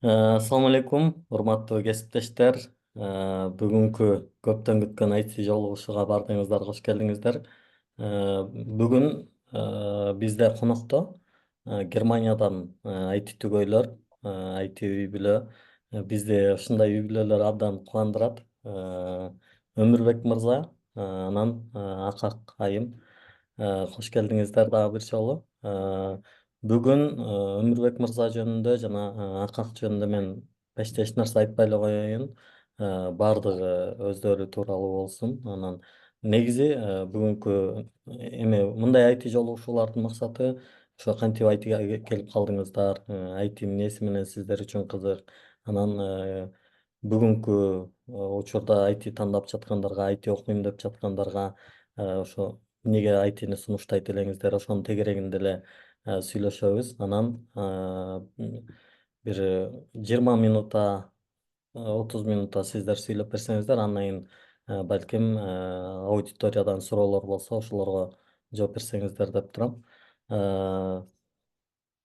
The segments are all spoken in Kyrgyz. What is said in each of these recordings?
Assalamu алейкум, урматтуу кесиптештер. Бүгүнкү көптөн күткөн IT жолугушууга бардыңыздар, кош келдиңиздер. Бүгүн бизде конокто Германиядан IT түгөйлөр, IT үй бүлө. Бизди ушундай үй бүлөлөр абдан кубандырат. Өмүрбек мырза, анан Акак айым. Кош келдиңиздер дагы бир жолу. Бүгүн Өмүрбек мырза жөнүндө жана Акак жөнүндө мен эч нерсе айтпай эле коеюн. Баардыгы өздөрү тууралуу болсун. Анан негизи бүгүнкү эме мындай IT жолугушуулардын максаты ошо кантип ITге келип калдыңыздар, IT эмнеси менен сиздер үчүн кызык. Анан бүгүнкү учурда IT тандап жаткандарга, IT окуйм деп жаткандарга ошо эмнеге ITни сунуштайт элеңиздер, ошонун тегерегинде эле сүйлөшөбүз. Анан бир 20 минутта, 30 минутта сиздер сүйлөп берсеңиздер, андан кийин балким аудиториядан суроолор болсо ошолорго жооп берсеңиздер деп турам. Э,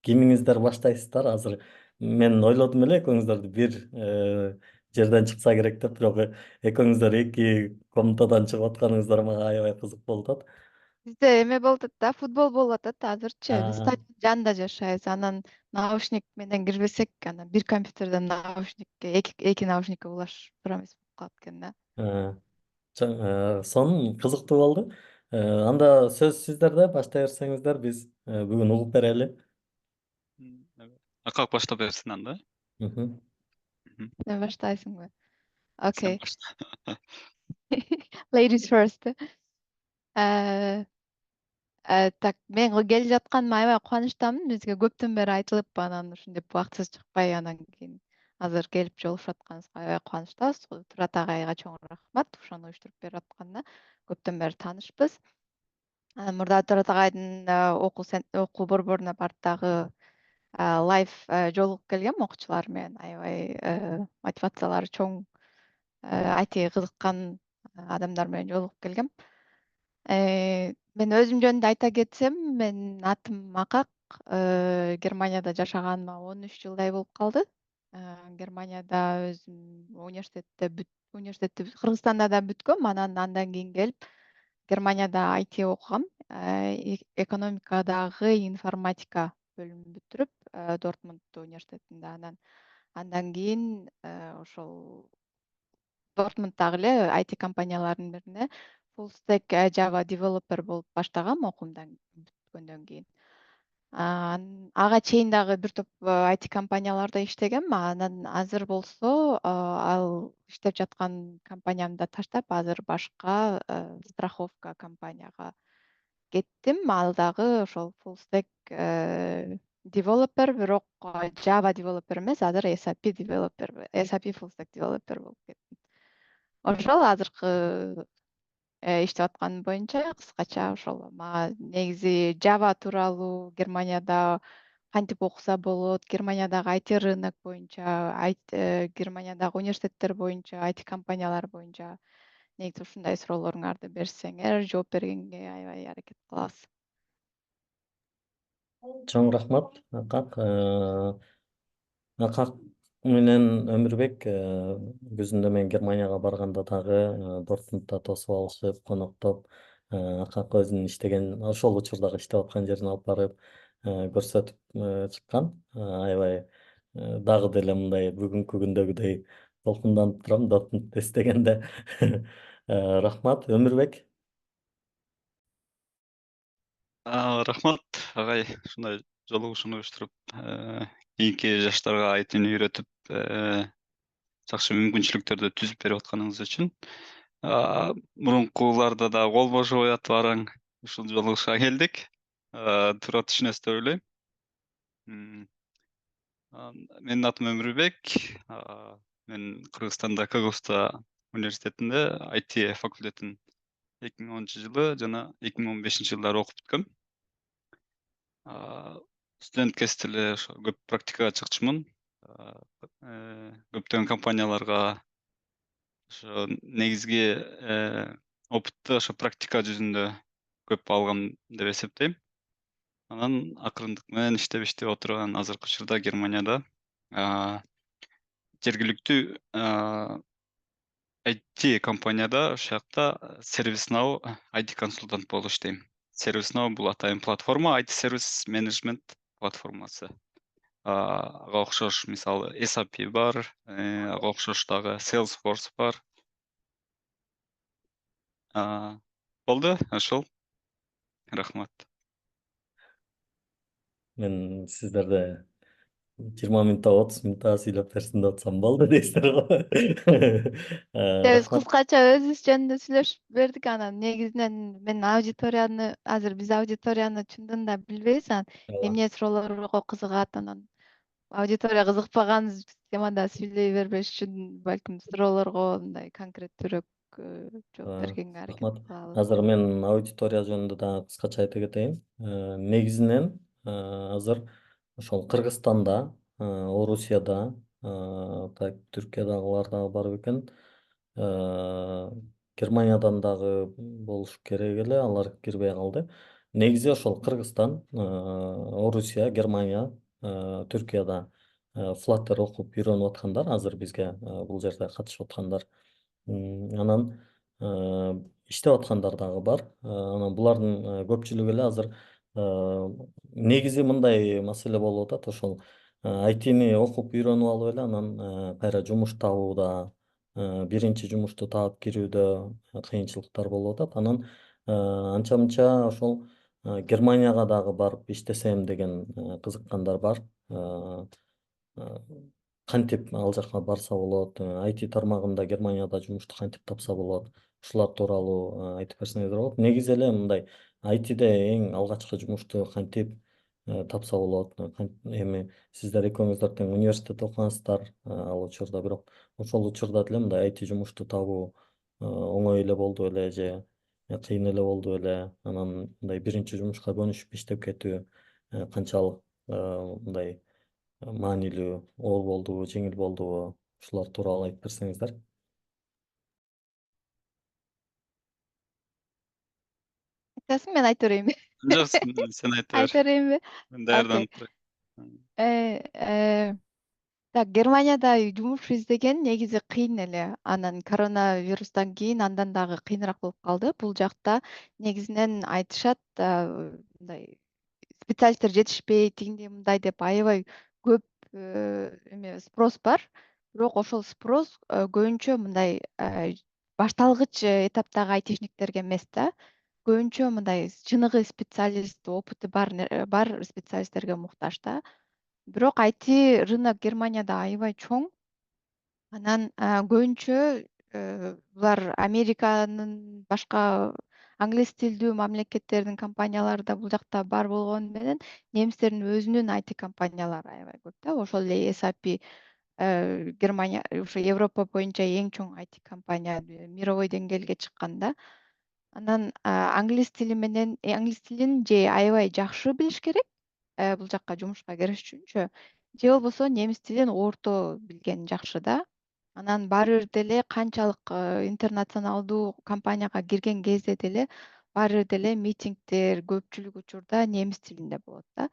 Кимиңиздер баштайсыздар? Азыр мен ойлодум эле экөөңүздөрдү бир жерден чыкса керек деп, бирок экөөңүздөр эки комнатадан чыгып атканыңыздар мага аябай кызык болуп атат. Бизде эме болуп атат да, футбол болуп атат азырчы. Биз А, стадиондун жанында жашайбыз. Анан наушник менен кирбесек, анан бир компьютерден наушникке, эки наушникке улашып тура эмес болуп калат экен да. э, сонун кызыктуу болду. Анда сөз сиздерде, баштай берсеңиздер, биз бүгүн угуп берели. Evet. Акак баштап берсин анда. Мгм. Мгм. Сен баштайсыңбы? Сен Окей. башта. Ladies first. Э, Так, мен келип жатканыма аябай кубанычтамын. Бизге көптөн бери айтылып, анан ушинтип убактысыз чыкпай, анан кийин азыр келип жолугушуп атканыбызга аябай кубанычтабыз. Турат агайга чоң рахмат ошону уюштуруп берип атканына. Көптөн бери таанышпыз. Мурда Турат агайдын окуу борборуна барып дагы лайф жолугуп келгем окуучулар менен. Аябай мотивациялары чоң, айтиге кызыккан адамдар менен жолугуп келгем. Мен өзүм жөнүндө айта кетсем, менин атым Акак. Германияда жашаганыма 13 жылдай болуп калды. Германияда өзүм университетти Кыргызстанда да бүткөм, андан кийин келип Германияда IT окугам. Экономикадагы информатика бөлүмүн бүтүрүп, Дортмунд университетинде. Андан кийин ошол Дортмундтагы эле IT компаниялардын бирине full stack Java developer болуп баштагам окуумдан бүткөндөн кийин. Ага чейин дагы бир топ IT компанияларда иштегем. Анан азыр болсо ал иштеп жаткан компаниямды таштап, азыр башка страховка компанияга кеттим. Ал дагы ошол full stack developer, бирок Java developer эмес, азыр SAP full stack developer болуп кеттим. Ошол азыркы иштеп атканым боюнча кыскача ошол. Мага негизи Java тууралуу, Германияда кантип окуса болот, Германиядагы IT рынок боюнча, Германиядагы университеттер боюнча, IT компаниялар боюнча негизи ушундай суроолоруңарды берсеңер, жооп бергенге аябай аракет кылабыз. Чоң рахмат, Акак. Акак менен Өмүрбек күзүндө мен Германияга барганда дагы Дортмундда тосуп алышып, коноктоп, Акак өзүнүн иштеген, ошол учурдагы иштеп аткан жерин алып барып көрсөтүп чыккан. Аябай дагы деле мындай бүгүнкү күндөгүдөй толкунданып турам Дортмундду эстегенде. Рахмат, Өмүрбек. Рахмат агай, ушундай жолугушууну уюштуруп, кийинки жаштарга айтыны үйрөтүп, жакшы мүмкүнчүлүктөрдү түзүп берип атканыңыз үчүн. Мурункуларда да кол бошобой атып араң ушул жолугушууга келдик. Туура түшүнөсүз деп ойлойм. М, Менин атым Өмүрбек. Мен Кыргызстанда КГУста университетинде IT факультетин 2010-жылы жана 2015-жылдары окуп бүткөм. Студент кезинде эле ошо көп практикага чыкчумун. Көптөгөн компанияларга ошо негизги опытты ошо практика жүзүндө көп алгам деп эсептейм. Анан акырындык менен иштеп отуруп, азыркы учурда Германияда жергиликтүү IT компанияда ошол жакта ServiceNow IT консультант болуп иштейм. ServiceNow бул атайын платформа, IT сервис менеджмент платформасы. Ага окшош мисалы SAP бар, ага окшош дагы Salesforce бар. Болду, ошол. Рахмат. Мен сиздерде 20 мүнөттө 30 мүнөттө сүйлөп берсин деп атсам болду дейсиздер го. Биз Рахмат. кыскача өзүбүз жөнүндө сүйлөшүп бердик, анан негизинен мен аудиторияны азыр биз аудиторияны чындын да билбейбиз, анан эмне суроолорго кызыгат, анан аудитория кызыкпаган темада сүйлөй бербеш үчүн балким суроолорго мындай конкреттүүрөөк жооп бергенге аракет Рахмат. кылалы. Азыр мен аудитория жөнүндө дагы кыскача айта кетейин. Негизинен азыр ошол Кыргызстанда, Орусияда, так Түркиядагылар дагы бар бекен. Германиядан дагы болуш керек эле, алар кирбей калды. Негизи ошол Кыргызстан, Орусия, Германия, Түркияда Flutter окуп үйрөнүп аткандар азыр бизге бул жерде катышып аткандар. Анан иштеп аткандар дагы бар. Анан булардын көпчүлүгү эле азыр негизи мындай маселе болуп атат. Ошол айтини окуп үйрөнүп алып эле анан кайра жумуш табууда, биринчи жумушту таап кирүүдө кыйынчылыктар болуп атат. Анан анча мынча ошол Германияга дагы барып иштесем деген кызыккандар бар. Кантип ал жака барса болот, IT тармагында Германияда жумушту кантип тапса болот, ушулар тууралуу айтып берсеңиздер болот. Негизи эле мындай ITде эң алгачкы жумушту кантип тапса болот, эми сиздер экөөңүздөр тең университетте окугансыздар ал учурда, бирок ошол учурда деле мындай IT жумушту табуу оңой эле болду беле же кыйын эле болду беле, анан мындай биринчи жумушка көнүшүп иштеп кетүү канчалык мындай маанилүү, оор болдубу, жеңил болдубу? Ушулар тууралуу айтып берсеңиздер. Айтасың, мен айта берейинби? Жок, сен айта бер. Айта берейинби? Мен Окей. даярданып турайын. Так, Германияда жумуш издеген негизи кыйын эле. Анан коронавирустан кийин андан дагы кыйыныраак болуп калды. Бул жакта негизинен айтышат, мындай специалисттер жетишпей, тигиндей мындай деп аябай көп эме спрос бар. Бирок ошол спрос көбүнчө мындай башталгыч этаптагы айтишниктерге эмес да. Көбүнчө мындай чыныгы специалист, опыты бар специалисттерге муктаж да. Бирок IT рынок Германияда аябай чоң. Анан көбүнчө булар Американын башка англис тилдүү мамлекеттердин компаниялары да бул жакта бар болгону менен немистердин өзүнүн IT компаниялары аябай көп да. Ошол эле SAP Германия ушу Европа боюнча эң чоң IT компания, мировой деңгээлге чыккан да. Анан англис тили менен англис тилин же аябай жакшы билиш керек бул жакка жумушка кириш үчүнчү, же болбосо немис тилин орто билген жакшы да. Анан баары бир деле канчалык интернационалдуу компанияга кирген кезде деле баары бир деле митингдер көпчүлүк учурда немис тилинде болот да.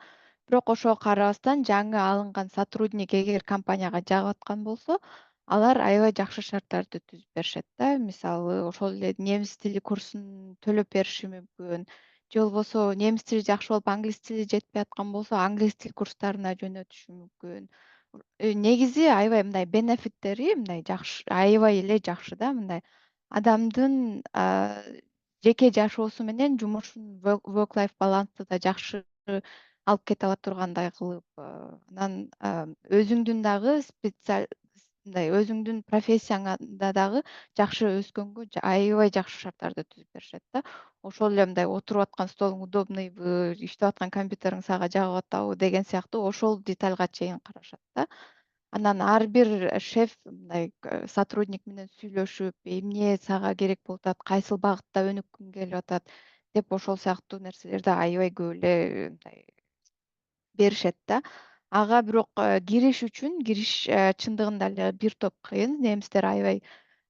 Бирок ошого карабастан жаңы алынган сотрудник эгер компанияга жагып аткан болсо, алар аябай жакшы шарттарды түзүп беришет да. Мисалы, ошол эле немис тили курсун төлөп бериши мүмкүн. Же болбосо немис тили жакшы болуп, англис тили жетпей аткан болсо, англис тил курстарына жөнөтүшү мүмкүн. Негизи аябай мындай бенефиттери мындай жакшы, аябай эле жакшы да, мындай адамдын жеке жашоосу менен жумушун work life балансты да жакшы алып кете ала тургандай кылып, анан өзүңдүн дагы мындай өзүңдүн профессияңда дагы жакшы өскөнгө аябай жакшы шарттарды түзүп беришет да. Ошол эле мындай отуруп аткан столуң удобныйбы, иштеп аткан компьютериң сага жагып атабы деген сыяктуу ошол детальга чейин карашат да. Анан ар бир шеф мындай сотрудник менен сүйлөшүп, эмне сага керек болуп атат, кайсыл багытта өнүккүң келип атат деп ошол сыяктуу нерселерди аябай көп эле мындай беришет да. Ага бирок кириш чындыгында эле бир топ кыйын. Немистер аябай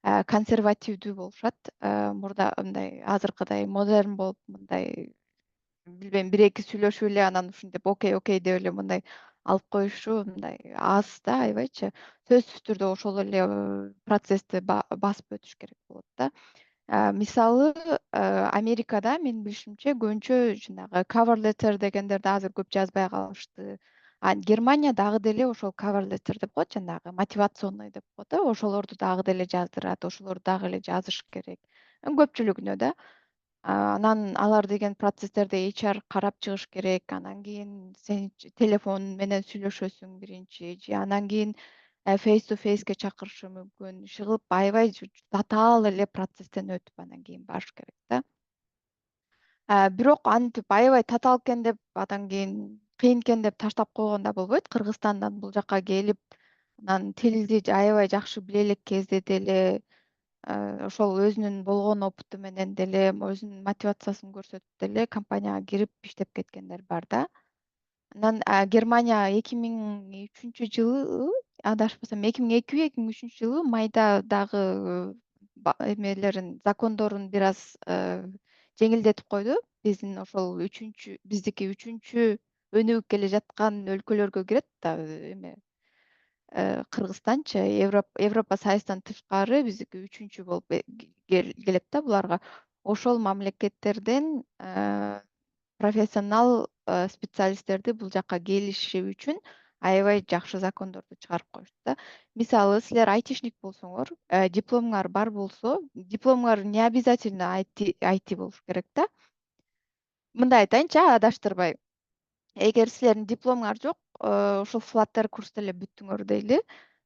консервативдүү болушат. Мурда мындай азыркыдай модерн болуп, мындай билбейм, бир эки сүйлөшүп эле анан ушинтип окей деп эле мындай алып коюшу мындай аз да, аябайчы. Сөзсүз түрдө ошол эле процессти басып өтүш керек болот да. Мисалы, Америкада менин билишимче көбүнчө жанагы cover letter дегендерди азыр көп жазбай калышты. Германия дагы деле ошол cover letter деп коет, жанагы мотивационный деп коет да, ошолорду дагы деле жаздырат, ошолорду дагы эле жазыш керек. Көпчүлүгүнө да. Анан алар деген процесстерди HR карап чыгыш керек. Анан кийин сен телефон менен сүйлөшөсүң биринчи, же анан кийин face to face'ке чакырышы мүмкүн. Иши кылып аябай татаал эле процесстен өтүп анан кийин барыш керек да. Бирок антип аябай татаал экен деп андан кийин кыйын экен деп таштап койгон да болбойт. Кыргызстандан бул жака келип, анан тилди аябай жакшы биле элек кезде деле ошол өзүнүн болгон опыту менен деле өзүнүн мотивациясын көрсөтүп деле компанияга кирип иштеп кеткендер бар да. Анан Германия 2003-жылы, адашпасам 2002-2003-жылы майда дагы эмелерин, закондорун бир аз жеңилдетип койду. Биздики үчүнчү өнүгүп келе жаткан өлкөлөргө кирет да эме Кыргызстанчы Европа Союзунан тышкары биздики үчүнчү болуп келет да буларга. Ошол мамлекеттерден профессионал специалисттерди бул жака келиши үчүн аябай жакшы закондорду чыгарып коюшту да. Мисалы, силер айтишник болсоңор, дипломуңар бар болсо, дипломуңар не обязательно IT болуш керек да. Мындай айтайынчы, адаштырбай. Эгер силердин дипломуңар жок, ошол Flutter курсту эле бүттүңөр дейли.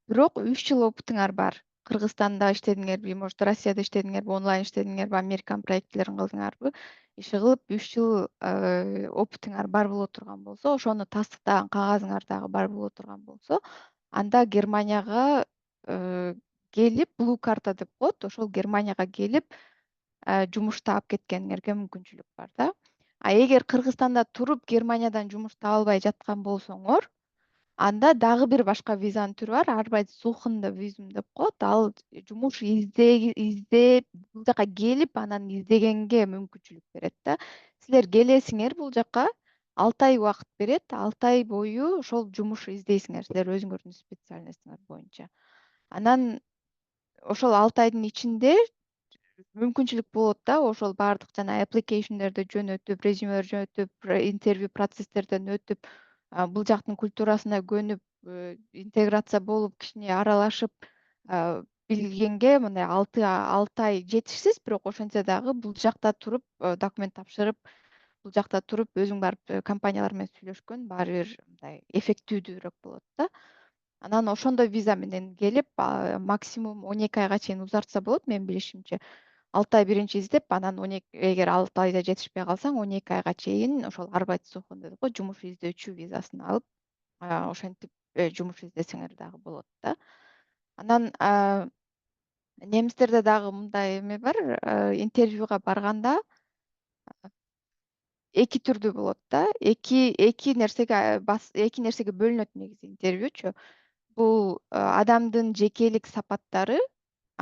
Бирок 3 жыл опытыңар бар. Кыргызстанда иштедиңерби, может, Россияда иштедиңерби, онлайн иштедиңерби, Американ проекттерин кылдыңарбы? Иши кылып 3 жыл опытыңар бар боло турган болсо, ошону тастыктаган кагазыңар дагы бар боло турган болсо, анда Германияга келип, Blue карта деп коет, ошол Германияга келип жумуш таап кеткениңерге мүмкүнчүлүк бар да. Эгер Кыргызстанда туруп Германиядан жумуш таба албай жаткан болсоңор, анда дагы бир башка визанын түрү бар, Arbeitssuchende визум деп коет. Ал жумуш издеп, бул жака келип, анан издегенге мүмкүнчүлүк берет да. Силер келесиңер бул жака, 6 ай убакыт берет, 6 ай бою ошол жумуш издейсиңер, силер өзүңөрдүн специальностуңар боюнча. Анан ошол 6 айдын ичинде мүмкүнчүлүк болот да, ошол баардык жана application'дерди жөнөтүп, резюмелер жөнөтүп, интервью процесстерден өтүп, бул жактын культурасына көнүп, интеграция болуп, кичине аралашып билгенге мындай 6 ай жетишсиз, бирок ошентсе дагы бул жакта туруп документ тапшырып, бул жакта туруп өзүң барып компаниялар менен сүйлөшкөн баары бир мындай эффектүүдүүрөөк болот да. Анан ошондой виза менен келип, максимум 12 айга чейин узартса болот, менин билишимче. 6 ай биринчи издеп, анан эгер 6 айда жетишпей калсаң, 12 айга чейин ошол Arbeitssuchende деп коет, жумуш издөөчү визасын алып, ошентип жумуш издесеңер дагы болот да. Анан немистерде дагы мындай эме бар, интервьюга барганда эки түрдүү болот да. Эки нерсеге бөлүнөт негизи интервьючу. Бул адамдын жекелик сапаттары,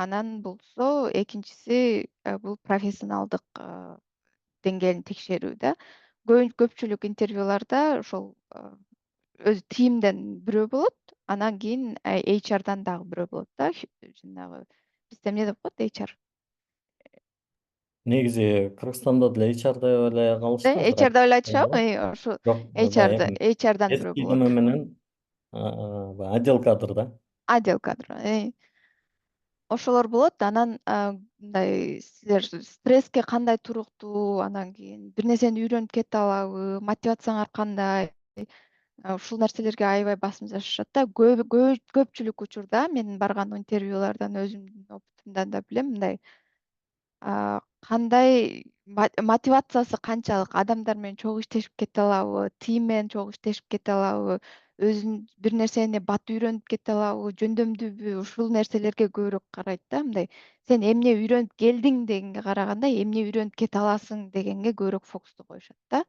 анан болсо экинчиси бул профессионалдык деңгээлин текшерүү да. Көпчүлүк интервьюларда ошол өзү тимден бирөө болот, анан кийин HR'дан дагы бирөө болот да. Жанагы бизде эмне деп коет, HR. Негизи Кыргызстанда деле HR деп эле калышты азыр. HR деп эле айтышабы? Ошо Жок, HR'дан бирөө эски болот. эме менен отдел кадр да. Отдел кадр. Ошолор болот. Анан мындай силер стресске кандай туруктуу, анан кийин бир нерсени үйрөнүп кете алабы, мотивацияңар кандай, ушул нерселерге аябай басым жасашат да. Көпчүлүк учурда менин барган интервьюлардан өзүмдүн опытымдан да билем, мындай кандай мотивациясы канчалык, адамдар менен чогуу иштешип кете алабы, тим менен чогуу иштешип кете алабы, өзүн бир нерсени бат үйрөнүп кете алабы, жөндөмдүүбү, ушул нерселерге көбүрөөк карайт да. Мындай сен эмне үйрөнүп келдиң дегенге караганда, эмне үйрөнүп кете аласың дегенге көбүрөөк фокусту коюшат да.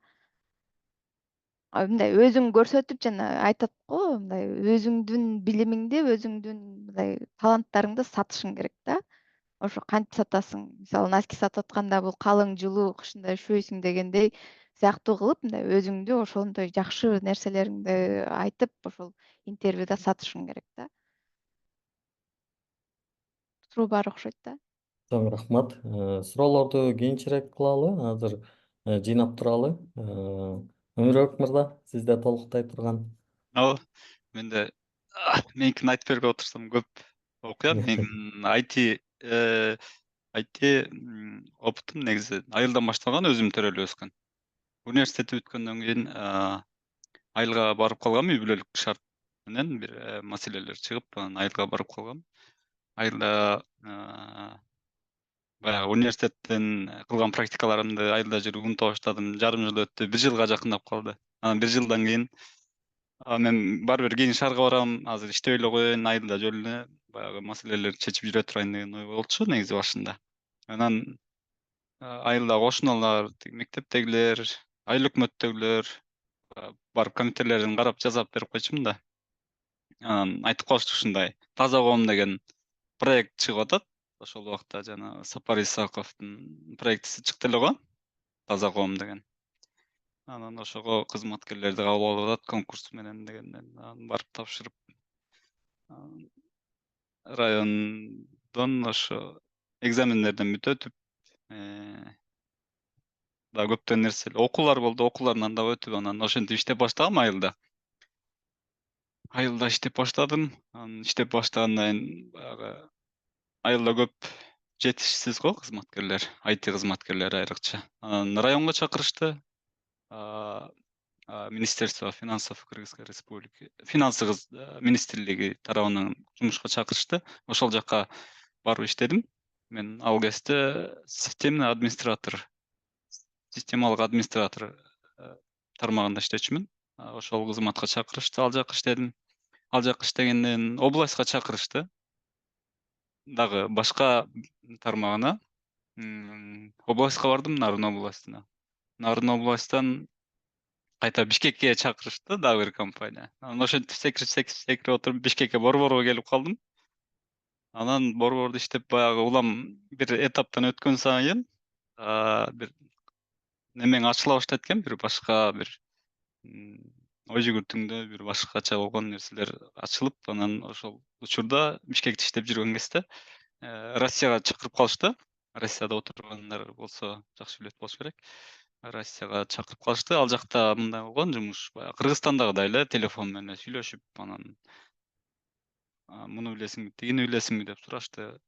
Мындай өзүң көрсөтүп, жана айтат го, мындай өзүңдүн билимиңди, өзүңдүн мындай таланттарыңды сатышың керек да. Ошо кантип сатасың? Мисалы, носки сатып атканда бул калың, жылуу, кышында üşүбөйсүң дегендей, сыяктуу кылып мындай өзүңдү ошондой жакшы нерселериңди айтып ошол интервьюда сатышың керек да. Суроо бар окшойт да. Чоң рахмат. Суроолорду кийинчерээк кылалы. Азыр жыйнап туралы. Өмүрбек мырза, сизде толуктай турган. Менде меникini айтып бербей отурсам көп окуям. Мен IT опытым негизи айылдан башталган, өзүм төрөлүп өскөн. Университетти бүткөндөн кийин айылга барып калгам, үй бүлөлүк шарт менен бир маселелер чыгып, анан айылга барып калгам. Айылда баягы университеттен кылган практикаларымды айылда жүрүп унута баштадым. Жарым жыл өттү, 1 жылга жакындап калды. Анан 1 жылдан кийин мен баары бир кийин шаарга барам, азыр иштей эле коеюн, айылда жөн эле баягы маселелерди чечип жүрө турайын деген ой болчу негизи башында. Анан айылда кошуналар, мектептегилер, айыл өкмөттөгүлөр барып комменттерилерин карап жасап берип койчумун да. Анан айтып калышты ушундай: Таза коом деген проект чыгып атат. Ошол убакта жана Сапар Исаковдун проектиси чыкты эле го, Таза коом деген. Анан ошого кызматкерлерди кабыл алып атат конкурс менен дегенден. Анан барып тапшырып, райондон ошо экзамендерден бүт өтүп, дагы көптөгөн нерселер, окуулар болду, окууларынан дагы өтүп, анан ошентип иштеп баштагам айылда. Айылда иштеп баштадым. Анан иштеп баштагандан кийин баягы айылда көп жетишсиз го кызматкерлер, IT кызматкерлери айрыкча. Анан районго чакырышты. Министерство финансов Кыргызской Республики, финансы министрлиги тарабынан жумушка чакырышты. Ошол жака барып иштедим. Мен ал кезде системалык администратор тармагында иштечүмүн. Ошол кызматка чакырышты, ал жака иштедим. Ал жака иштегенден областка чакырышты. Дагы башка тармагына. Областка бардым, Нарын областына. Нарын областтан кайта Бишкекке чакырышты, дагы бир компания. Анан ошентип секирип отуруп Бишкекке борборго келип калдым. Анан борбордо иштеп баягы улам бир этаптан өткөн сайын бир немең ачыла баштайт экен, бир башка бир ой жүгүртүңдө бир башкача болгон нерселер ачылып, анан ошол учурда Бишкекте иштеп жүргөн кезде Россияга чакырып калышты. Россияда отургандар болсо жакшы билет болуш керек. Россияга чакырып калышты. Ал жакта мындай болгон жумуш, баягы Кыргызстандагыдай эле телефон менен сүйлөшүп, анан муну билесиңби, тигини билесиңби деп сурашты.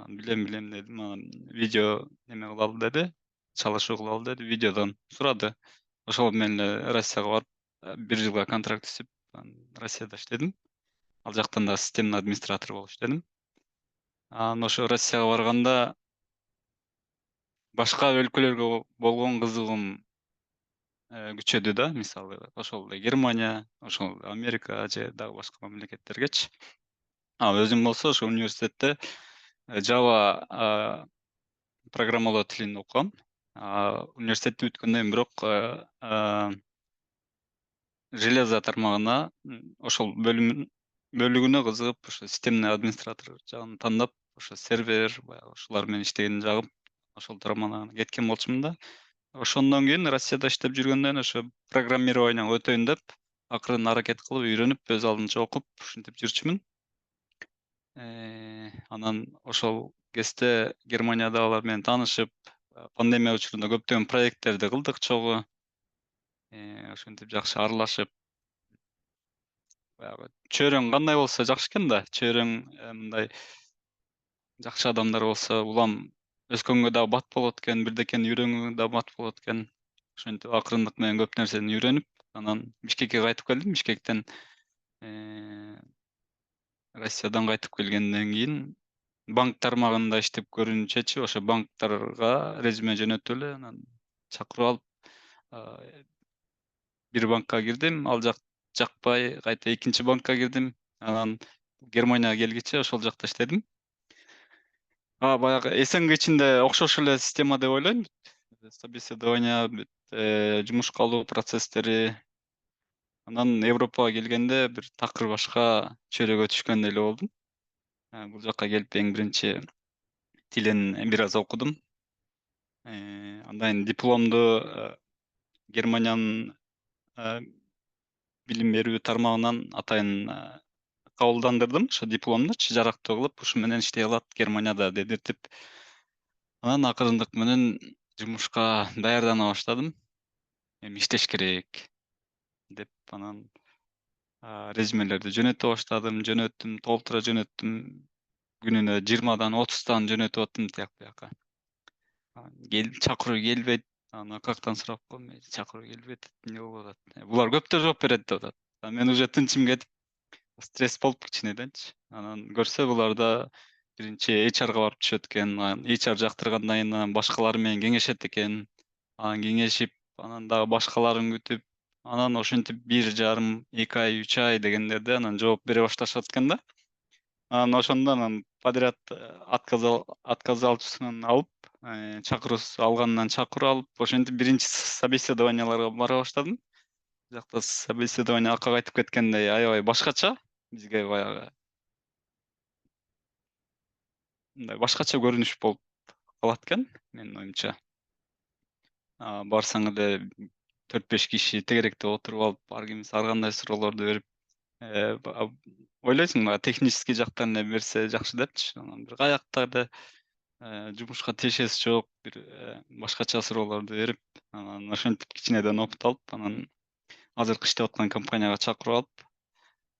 Билем дедим. Анан видео неме кылалы деди, чалышуу кылалы деди, видеодон сурады. Ошол менен эле Россияга барып, 1 жылга контракт түзүп, Россияда иштедим. Ал жактан да системный администратор болуп иштедим. Анан ошо Россияга барганда башка өлкөлөргө болгон кызыгым күчөдү да. Мисалы, ошол эле Германия, ошол эле Америка же дагы башка мамлекеттергечи. Өзүм болсо ошо университетте Java программалоо тилин окугам. Университетти бүткөндөн кийин бирок железо тармагына ошол бөлүгүнө кызыгып, ошо системный администратор жагын тандап, ошо сервер, баягы ушулар менен иштегенди жагып, ошол тармагына кеткен болчумун да. Ошондон кийин Россияда иштеп жүргөндөн ошо программированияга өтөйүн деп, акырын аракет кылып, үйрөнүп, өз алдынча окуп, ушинтип жүрчүмүн. Анан ошол кезде Германиядагылар менен таанышып, пандемия учурунда көптөгөн проекттерди кылдык чогуу. Ошентип жакшы аралашып, баягы чөйрөң кандай болсо жакшы экен да. Чөйрөң мындай жакшы адамдар болсо, улам өскөнгө дагы бат болот экен, бирдекени үйрөнгөнгө дагы бат болот экен. Ошентип акырындык менен көп нерсени үйрөнүп, анан Бишкекке кайтып келдим. Бишкектен Россиядан кайтып келгенден кийин банк тармагында иштеп көрүүнү ошо банктарга резюме жөнөтүп эле, анан чакырып алып, бир банкка кирдим. Ал жакпай кайта экинчи банкка кирдим. Анан Германияга келгиче ошол жакта иштедим. Баягы СНГ ичинде окшош эле система деп ойлойм. Собеседование, жумушка алуу процесстери. Анан Европага келгенде бир такыр башка чөйрөгө түшкөндөй эле болдум. Бул жака келип эң биринчи тилин бир аз окудум. Андан кийин дипломду Германиянын билим берүү тармагынан атайын кабылдандырдым ошо дипломдучу жарактуу кылып ушу менен иштей алат Германияда дедиртип. Анан акырындык менен жумушка даярдана баштадым. Эми иштеш керек деп анан резюмелерди жөнөтө баштадым, толтура жөнөттүм. Күнүнө 20-30 жөнөтүп аттым тияк бияка. Чакыруу келбейт. Анан АКактан сурап коем, чакыруу келбей атат, эмне болуп атат? Булар көптөр жооп берет деп атат. Мен уже тынчым кетип, стресс болуп кичинеденчи. Анан көрсө буларда биринчи HR-га барып түшөт экен. Анан HR жактыргандан кийин анан башкалары менен кеңешет экен. Анан кеңешип, анан дагы башкаларын күтүп, анан ошентип 1,5-2 ай, 3 ай дегендерде анан жооп бере башташат экен да. Анан ошондо анан подряд отказ алуусунан алып, чакыруусу алгандан чакыруу алып, ошентип биринчи собеседованияларга бара баштадым. Жакта собеседование акка айтып кеткендей аябай башкача. Бизге баягы мындай башкача көрүнүш болуп калат экен, менин оюмча. Барсаң эле 4-5 киши тегеректе отуруп алып, ар ким ар кандай суроолорду берип, ойлойсуң баягы технический жактан эле берсе жакшы депчи. Анан бир каякта эле жумушка тиешеси жок, бир башкача суроолорду берип, анан ошентип кичинеден опыт алып, анан азыркы иштеп аткан компанияга чакырып алып,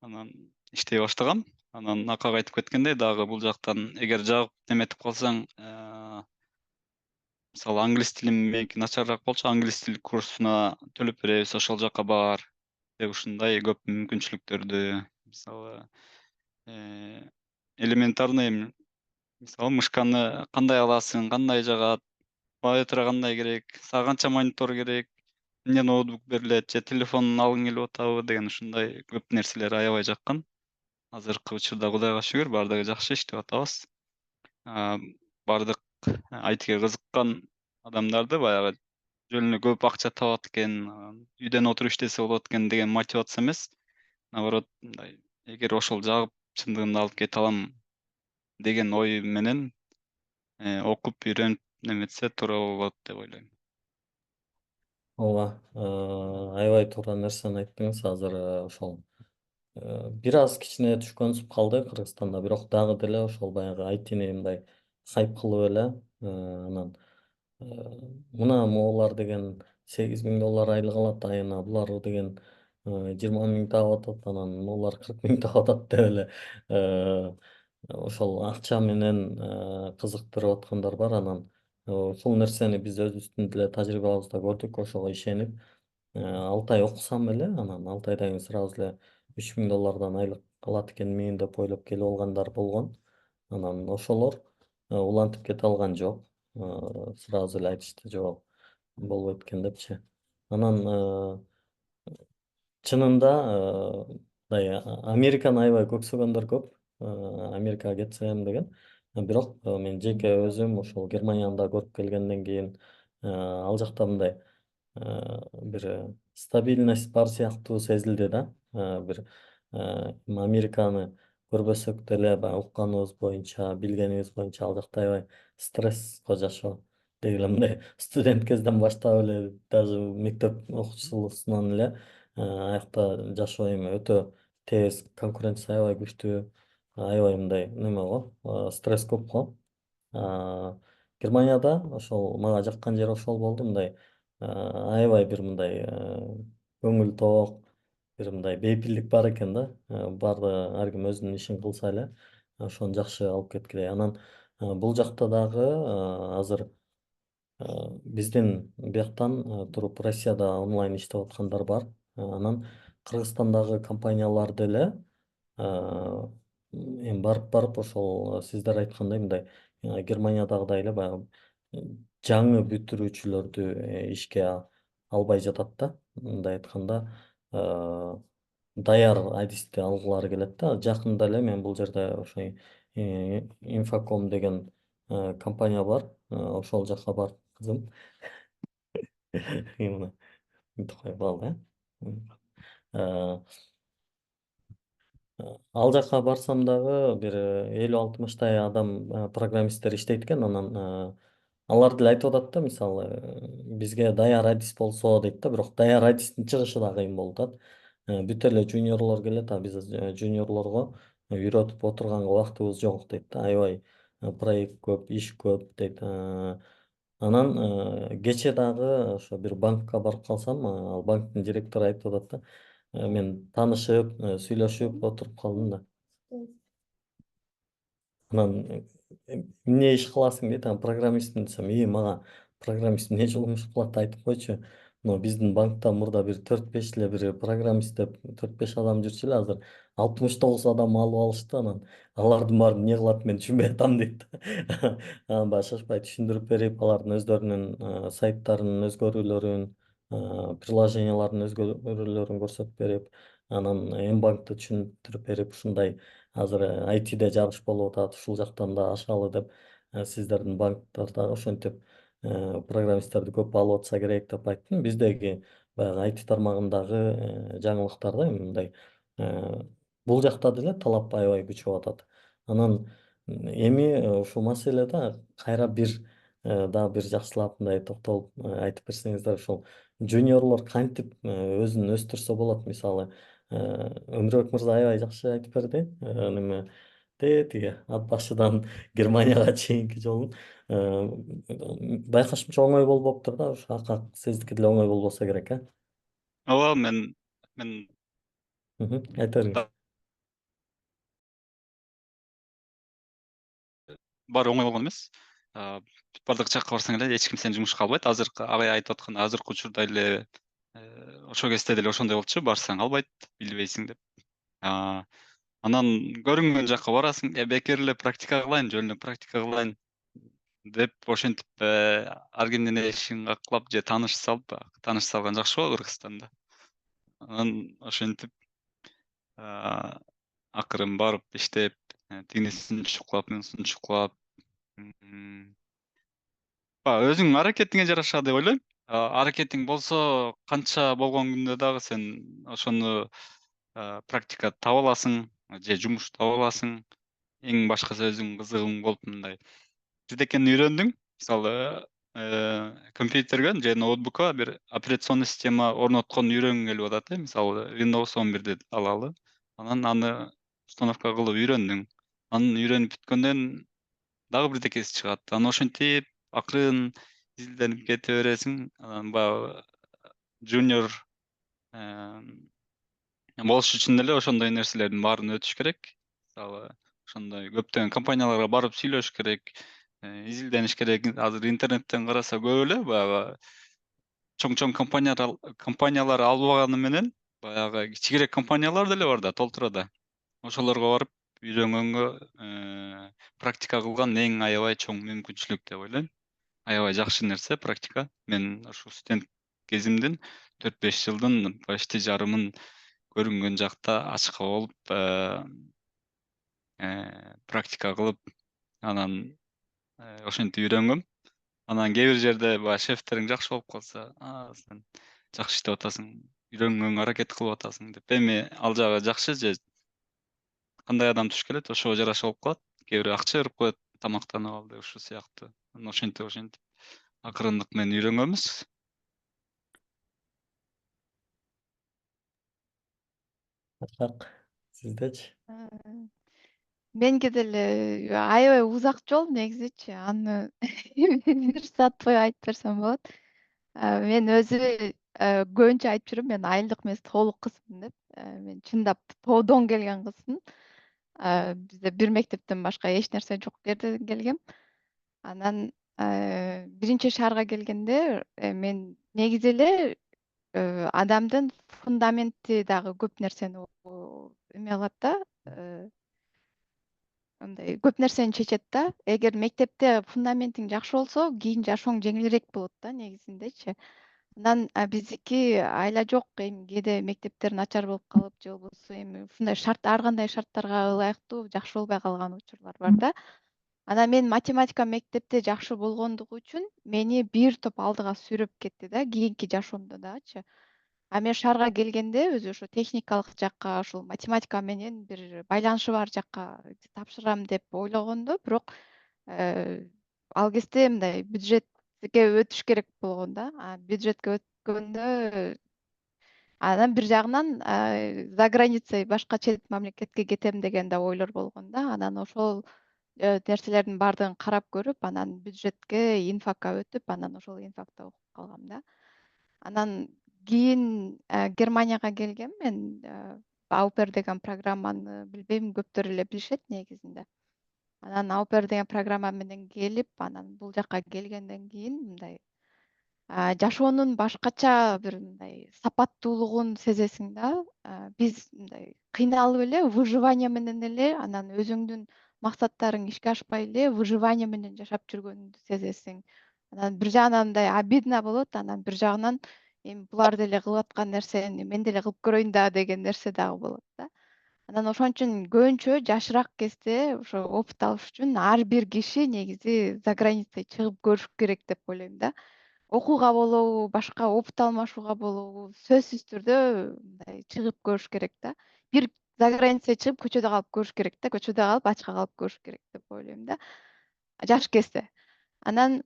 анан иштей баштагам. Анан акага айтып кеткендей, дагы бул жактан эгер жагып неметип калсаң, мисалы англис тилим меники начарыраак болчу, англис тил курсуна төлөп беребиз, ошол жака бар деп ушундай көп мүмкүнчүлүктөрдү, мисалы элементарный мисалы мышканы кандай аласың, кандай жагат, клавиатура кандай керек, сага канча монитор керек, эмне ноутбук берилет же телефонун алгың келип атабы деген ушундай көп нерселер аябай жаккан. Азыркы учурда Кудайга шүгүр баардыгы жакшы иштеп атабыз. Бардык айтиге кызыккан адамдарды баягы жөн эле көп акча табат экен, үйдөн отуруп иштесе болот экен деген мотивация эмес. Наоборот, мындай эгер ошол жагып чындыгында алып кете алам деген ой менен окуп, үйрөнүп неметсе туура болот деп ойлойм. Ооба, аябай туура нерсени айттыңыз. Азыр ошол бир аз кичине түшкөнсүп калды Кыргызстанда, бирок дагы деле ошол баягы айтини мындай хайп кылып эле анан мына могулар деген $8,000 айлык алат айына, булар деген 20 000 таап атат, анан могулар 40 000 таап атат деп эле ошол акча менен кызыктырып аткандар бар. Анан ушул нерсени биз өзүбүздүн деле тажрыйбабызда көрдүк, ошого ишенип 6 ай окусам эле, анан 6 айдан кийин сразу эле $3,000 айлык алат экенмин деп ойлоп келип алгандар болгон. Анан ошолор улантып кете алган жок. Сразу эле айтышты, жок, болбойт экен депчи. Анан чынында мындай Американы аябай көксөгөндөр көп. Америкага кетсем деген. Бирок мен жеке өзүм ошол Германияны да көрүп келгенден кийин ал жакта мындай бир стабильность бар сыяктуу сезилди да. Бир Американы көрбөсөк деле баягы укканыбыз боюнча, билгенибиз боюнча ал жакта аябай стресско жашоо. Деги эле мындай студент кезден баштап эле, даже мектеп окуучусунан эле аякта жашоо эми өтө тез, конкуренция аябай күчтүү, аябай мындай неме го, стресс көп го. Германияда ошол мага жаккан жери ошол болду, мындай аябай бир мындай көңүл тоок, бир мындай бейпилдик бар экен да. Баардыгы ар ким өзүнүн ишин кылса эле ошону жакшы алып кеткилей. Анан бул жакта дагы азыр биздин бияктан туруп Россияда онлайн иштеп аткандар бар. Анан Кыргызстандагы компаниялар деле эми барып ошол сиздер айткандай мындай Германиядагыдай эле баягы жаңы бүтүрүүчүлөрдү ишке албай жатат да. Мындай айтканда даяр адисти алгылары келет да. Жакында эле мен бул жерде ошо Infocom деген компания бар. Ошол жака барып кызым мына мынтип коюп алды. Ал жака барсам дагы бир 50-60 адам программисттер иштейт экен. Анан алар деле айтып атат да, мисалы бизге даяр адис болсо дейт да, бирок даяр адистин чыгышы да кыйын болуп атат. Бүт эле жуниорлор келет, а биз жуниорлорго үйрөтүп отурганга убактыбыз жок дейт да, аябай проект көп, иш көп дейт. Анан кечээ дагы ошо бир банкка барып калсам, ал банктын директору айтып атат да, мен таанышып, сүйлөшүп отуруп калдым да. Анан эмне иш кыласың дейт, анан программистмин десем, мага программист эмне жумуш кылат айтып койчу. Но биздин банкта мурда бир 4-5 эле бир программист деп 4-5 адам жүрчү эле, азыр 69 адам алып алышты. Анан алардын баары эмне кылат мен түшүнбөй атам дейт. Анан баягы шашпай түшүндүрүп берип, алардын өздөрүнүн сайттарынын өзгөрүүлөрүн, приложениялардын өзгөрүүлөрүн көрсөтүп берип, анан Мбанкты түшүндүрүп берип, ушундай азыр айтиде жагыш болуп атат, ушул жактан да ашалы деп, сиздердин банктар дагы ошентип программисттерди көп алып атса керек деп айттым. Биздеги баягы айти тармагындагы жаңылыктар да мындай. Бул жакта деле талап аябай күчөп атат. Анан эми ушул маселеде кайра бир дагы бир жакшылап мындай токтолуп айтып берсеңиздер, ушул жуниорлор кантип өзүн өстүрсө болот? Мисалы, Өмүрбек мырза аябай жакшы айтып берди. Немеде тиги ат башыдан Германияга чейинки жолун. Байкашымча оңой болбоптур да, ушу акак сиздики деле оңой болбосо керек, ооба мен Айта бериңиз. баары оңой болгон эмес. Бардык жакка барсаң эле эч ким сени жумушка албайт. Азыркы агай айтып аткан азыркы учурда эле ошол кезде деле ошондой болчу, барсаң албайт, билбейсиң деп. Анан көрүнгөн жакка барасың, бекер эле практика кылайын, жөн эле практика кылайын деп ошентип ар кимдин эшигин каклап же тааныш салган жакшы го Кыргызстанда. Анан ошентип акырын барып иштеп, тигинисин чукулап, мунусун чукулап, өзүңдүн аракетиңе жараша деп ойлойм. Аракетиң болсо, канча болгон күндө дагы сен ошону практика таба аласың же жумуш таба аласың. Эң башкысы өзүңдүн кызыгың болуп мындай бирдекени үйрөндүң. Мисалы, компьютерге же ноутбукка бир операционный система орнотконду үйрөнгүң келип атат, мисалы Windows 11 алалы. Анан аны установка кылып үйрөндүң. Анан үйрөнүп бүткөндөн дагы бирдекеси чыгат. Анан ошентип акырын изилденип кете бересиң. Анан баягы junior болуш үчүн деле ошондой нерселердин баарын өтүш керек. Мисалы, ошондой көптөгөн компанияларга барып сүйлөшүш керек, изилдениш керек. Азыр интернеттен караса көп эле баягы чоң компаниялар албаганы менен баягы кичигирээк компаниялар деле бар да, толтура да. Ошолорго барып үйрөнгөнгө практика кылган эң аябай чоң мүмкүнчүлүк деп ойлойм. Аябай жакшы нерсе практика. Мен ушул студент кезимдин 4-5 жылдын почти жарымын көрүнгөн жакта ачка болуп практика кылып, анан ошентип үйрөнгөм. Анан кээ бир жерде баягы шефтериң жакшы болуп калса, сен жакшы иштеп атасың, үйрөнгөнгө аракет кылып атасың деп. Эми ал жагы жакшы же кандай адам туш келет, ошого жараша болуп калат. Кээ бирөө акча берип коет, тамактанып ал деп ушул сыяктуу. Анан ошентип акырындык менен үйрөнгөнбүз. Акак, сиздечи? Меники деле аябай узак жол негизичи. Аны бир саат бою айтып берсем болот. Мен өзү көбүнчө айтып жүрөм, мен айылдык эмес, тоолук кызмын деп. Мен чындап тоодон келген кызмын. Бизде бир мектептен башка эч нерсе жок жерден келгем. Анан биринчи шаарга келгенде мен негизи эле адамдын фундаменти дагы көп нерсени эме кылат да, мындай көп нерсени чечет да. Эгер мектепте фундаментиң жакшы болсо, кийин жашооң жеңилирээк болот да негизиндечи. Анан биздики айла жок, эми кээде мектептер начар болуп калып же болбосо эми ушундай ар кандай шарттарга ылайыктуу жакшы болбой калган учурлар бар да. Анан мен математика мектепте жакшы болгондугу үчүн мени бир топ алдыга сүйрөп кетти да, кийинки жашоомдо дагычы. А мен шаарга келгенде өзү ошо техникалык жакка, ушул математика менен бир байланышы бар жакка тапшырам деп ойлогондо, бирок ал кезде мындай бюджетке өтүш керек болгон да. Бюджетке өткөндө анан бир жагынан за границей башка чет мамлекетке кетем деген да ойлор болгон да. Анан ошол нерселердин баардыгын карап көрүп, анан бюджетке инфакка өтүп, анан ошол инфакта окуп калгам да. Анан кийин Германияга келгем мен. Аупер деген программаны билбейм, көптөр эле билишет негизинде. Анан Аупер деген программа менен келип, анан бул жака келгенден кийин мындай жашоонун башкача бир мындай сапаттуулугун сезесиң да. Биз мындай кыйналып эле выживание менен эле, анан өзүңдүн максаттарың ишке ашпай эле выживание менен жашап жүргөнүңдү сезесиң. Анан бир жагынан мындай обидно болот, анан бир жагынан эми булар деле кылып аткан нерсени мен деле кылып көрөйүн да деген нерсе дагы болот да. Анан ошон үчүн көбүнчө жашыраак кезде ошо опыт алыш үчүн ар бир киши негизи за границей чыгып көрүш керек деп ойлойм да. Окууга болобу, башка опыт алмашууга болобу, сөзсүз түрдө мындай чыгып көрүш керек да. Бир за границага чыгып көчөдө калып көрүш керек да, көчөдө калып ачка калып көрүш керек деп ойлойм да. Жаш кезде. Анан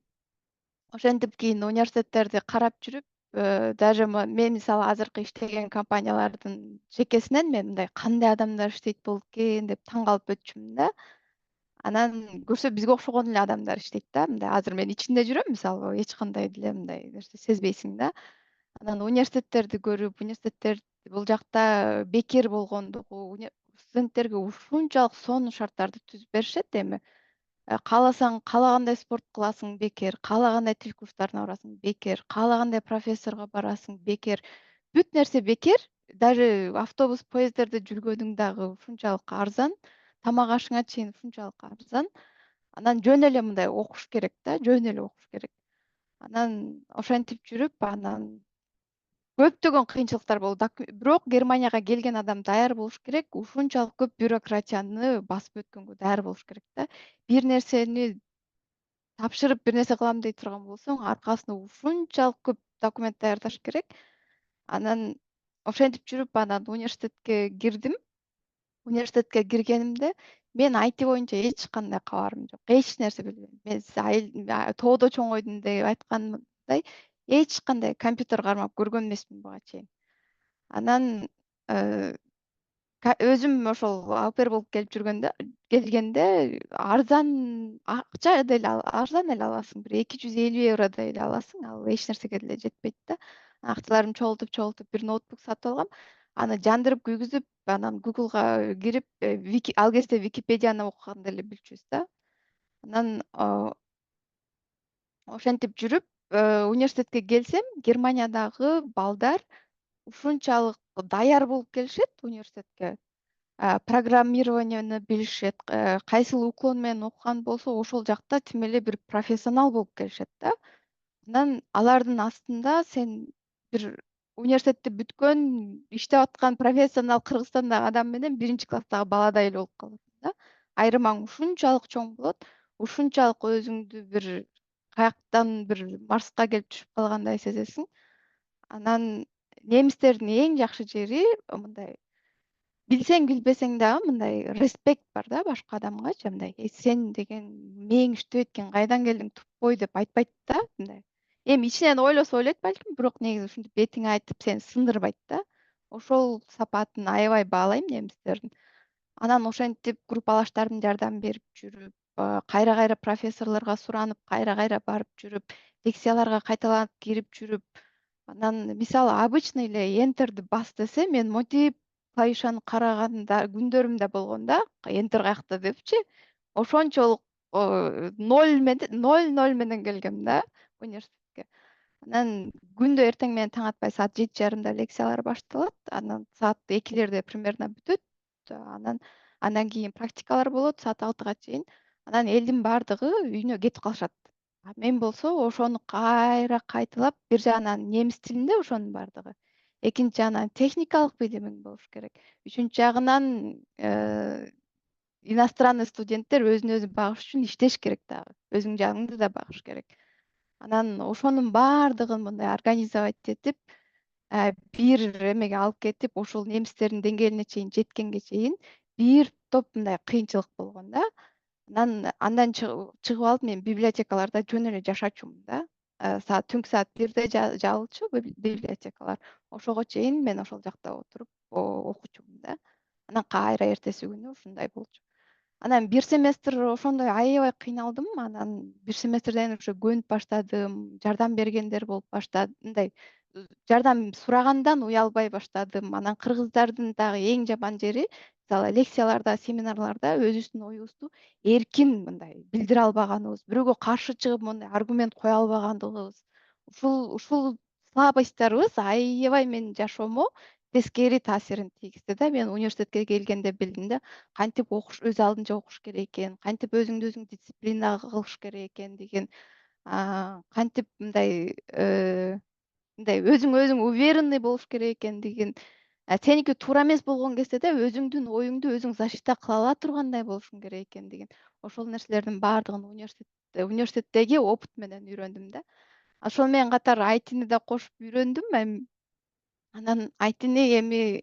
ошентип кийин университеттерди карап жүрүп, даже мен мисалы азыркы иштеген компаниялардын жекесинен мен мындай кандай адамдар иштейт болуп экен деп таң калып өтчүмүн да. Анан көрсө бизге окшогон эле адамдар иштейт да. Мындай азыр мен ичинде жүрөм, мисалы эч кандай деле мындай нерсе сезбейсиң да. Анан университеттерди көрүп, университеттер бул жакта бекер болгондугу, студенттерге ушунчалык сонун шарттарды түзүп беришет. Эми кааласаң каалагандай спорт кыласың бекер, каалагандай тил курстарына барасың бекер, каалагандай профессорго барасың бекер. Бүт нерсе бекер. Даже автобус, поезддерде жүргөнүң дагы ушунчалык арзан. Тамак ашыңа чейин ушунчалык арзан. Анан жөн эле мындай окуш керек да, жөн эле окуш керек. Анан ошентип жүрүп, анан көптөгөн кыйынчылыктар болду. Бирок Германияга келген адам даяр болуш керек. Ушунчалык көп бюрократияны басып өткөнгө даяр болуш керек да. Бир нерсени тапшырып бир нерсе кылам дей турган болсоң, аркасында ушунчалык көп документ даярдаш керек. Анан ошентип жүрүп, анан университетке кирдим. Университетке киргенимде мен IT боюнча эч кандай кабарым жок. Эч нерсе билбейм. Мен тоодо чоңойдум деп айткандай, эч кандай компьютер кармап көргөн эмесмин буга чейин. Анан өзүм ошол аупер болуп келгенде арзан акча деле арзан эле аласың. Бир 250 евродой эле аласың. Ал эч нерсеге деле жетпейт да. Акчаларымды чогултуп бир ноутбук сатып алгам. Аны жандырып күйгүзүп, анан Google'га кирип, ал кезде Википедияны окуганды эле билчүбүз да. Анан ошентип жүрүп, университетке келсем, Германиядагы балдар ушунчалык даяр болуп келишет университетке. Программированияны билишет, кайсыл уклон менен окуган болсо ошол жакта тим эле бир профессионал болуп келишет да. Анан алардын астында сен бир университетти бүткөн, иштеп аткан профессионал Кыргызстандагы адам менен биринчи класстагы баладай эле болуп каласың да. Айырмаң ушунчалык чоң болот, ушунчалык өзүңдү бир каяктан бир Марска келип түшүп калгандай сезесиң. Анан немистердин эң жакшы жери мындай билсең билбесең дагы мындай респект бар да башка адамгачы, мындай сен деген мээң иштебейт экен, кайдан келдиң тупой деп айтпайт да мындай. Эми ичинен ойлосо ойлойт балким, бирок негизи ушинтип бетиңе айтып сени сындырбайт да. Ошол сапатын аябай баалайм немистердин. Анан ошентип группалаштарым жардам берип жүрүп, кайра профессорлорго суранып, кайра барып жүрүп, лекцияларга кайталанып кирип жүрүп, анан мисалы обычный эле энтерди бас десе, мен монтип клавишаны караганда күндөрүм да болгон да. Энтер каякта депчи. Ошончолук ноль менен келгем да университетке. Анан күндө эртең менен таң атпай саат 7:30 лекциялар башталат. Анан саат 2:00 примерно бүтөт. Андан кийин практикалар болот саат 6-га чейин. Анан элдин баардыгы үйүнө кетип калышат. Мен болсо ошону кайра кайталап, бир жагынан немис тилинде ошонун баардыгы. Экинчи жагынан техникалык билимиң болуш керек. Үчүнчү жагынан иностранный студенттер өзүн өзү багыш үчүн иштеш керек дагы. Өзүң жаныңды да багыш керек. Анан ошонун баардыгын мындай организовать этип, бир эмеге алып кетип, ошол немистердин деңгээлине чейин жеткенге чейин бир топ мындай кыйынчылык болгон да. Андан чыгып алып мен библиотекаларда жөн эле жашачумун да. Түнкү саат 1-де жабылчу библиотекалар. Ошого чейин мен ошол жакта отуруп окучумун да. Анан кайра эртеси күнү ушундай болчу. Анан бир семестр ошондой аябай кыйналдым. Анан бир семестрден уже көнүп баштадым. Жардам бергендер болуп баштады. Мындай жардам сурагандан уялбай баштадым. Анан кыргыздардын дагы эң жаман жери, мисалы лекцияларда, семинарларда өзүбүздүн оюбузду эркин мындай билдире албаганыбыз, бирөөгө каршы чыгып мындай аргумент кое албагандыгыбыз. Ушул слабостьтарыбыз аябай менин жашоомо тескери таасирин тийгизди да. Мен университетке келгенде билдим да, кантип өз алдынча окуш керек экен, кантип өзүңдү өзүң дисциплина кылыш керек экендигин, кантип мындай өзүң уверенный болуш керек экендигин, сеники туура эмес болгон кезде да өзүңдүн оюңду өзүң защита кыла ала тургандай болушуң керек экендигин, ошол нерселердин баардыгын университеттеги опыт менен үйрөндүм да. Ошол менен катар айтини да кошуп үйрөндүм. Анан айтини эми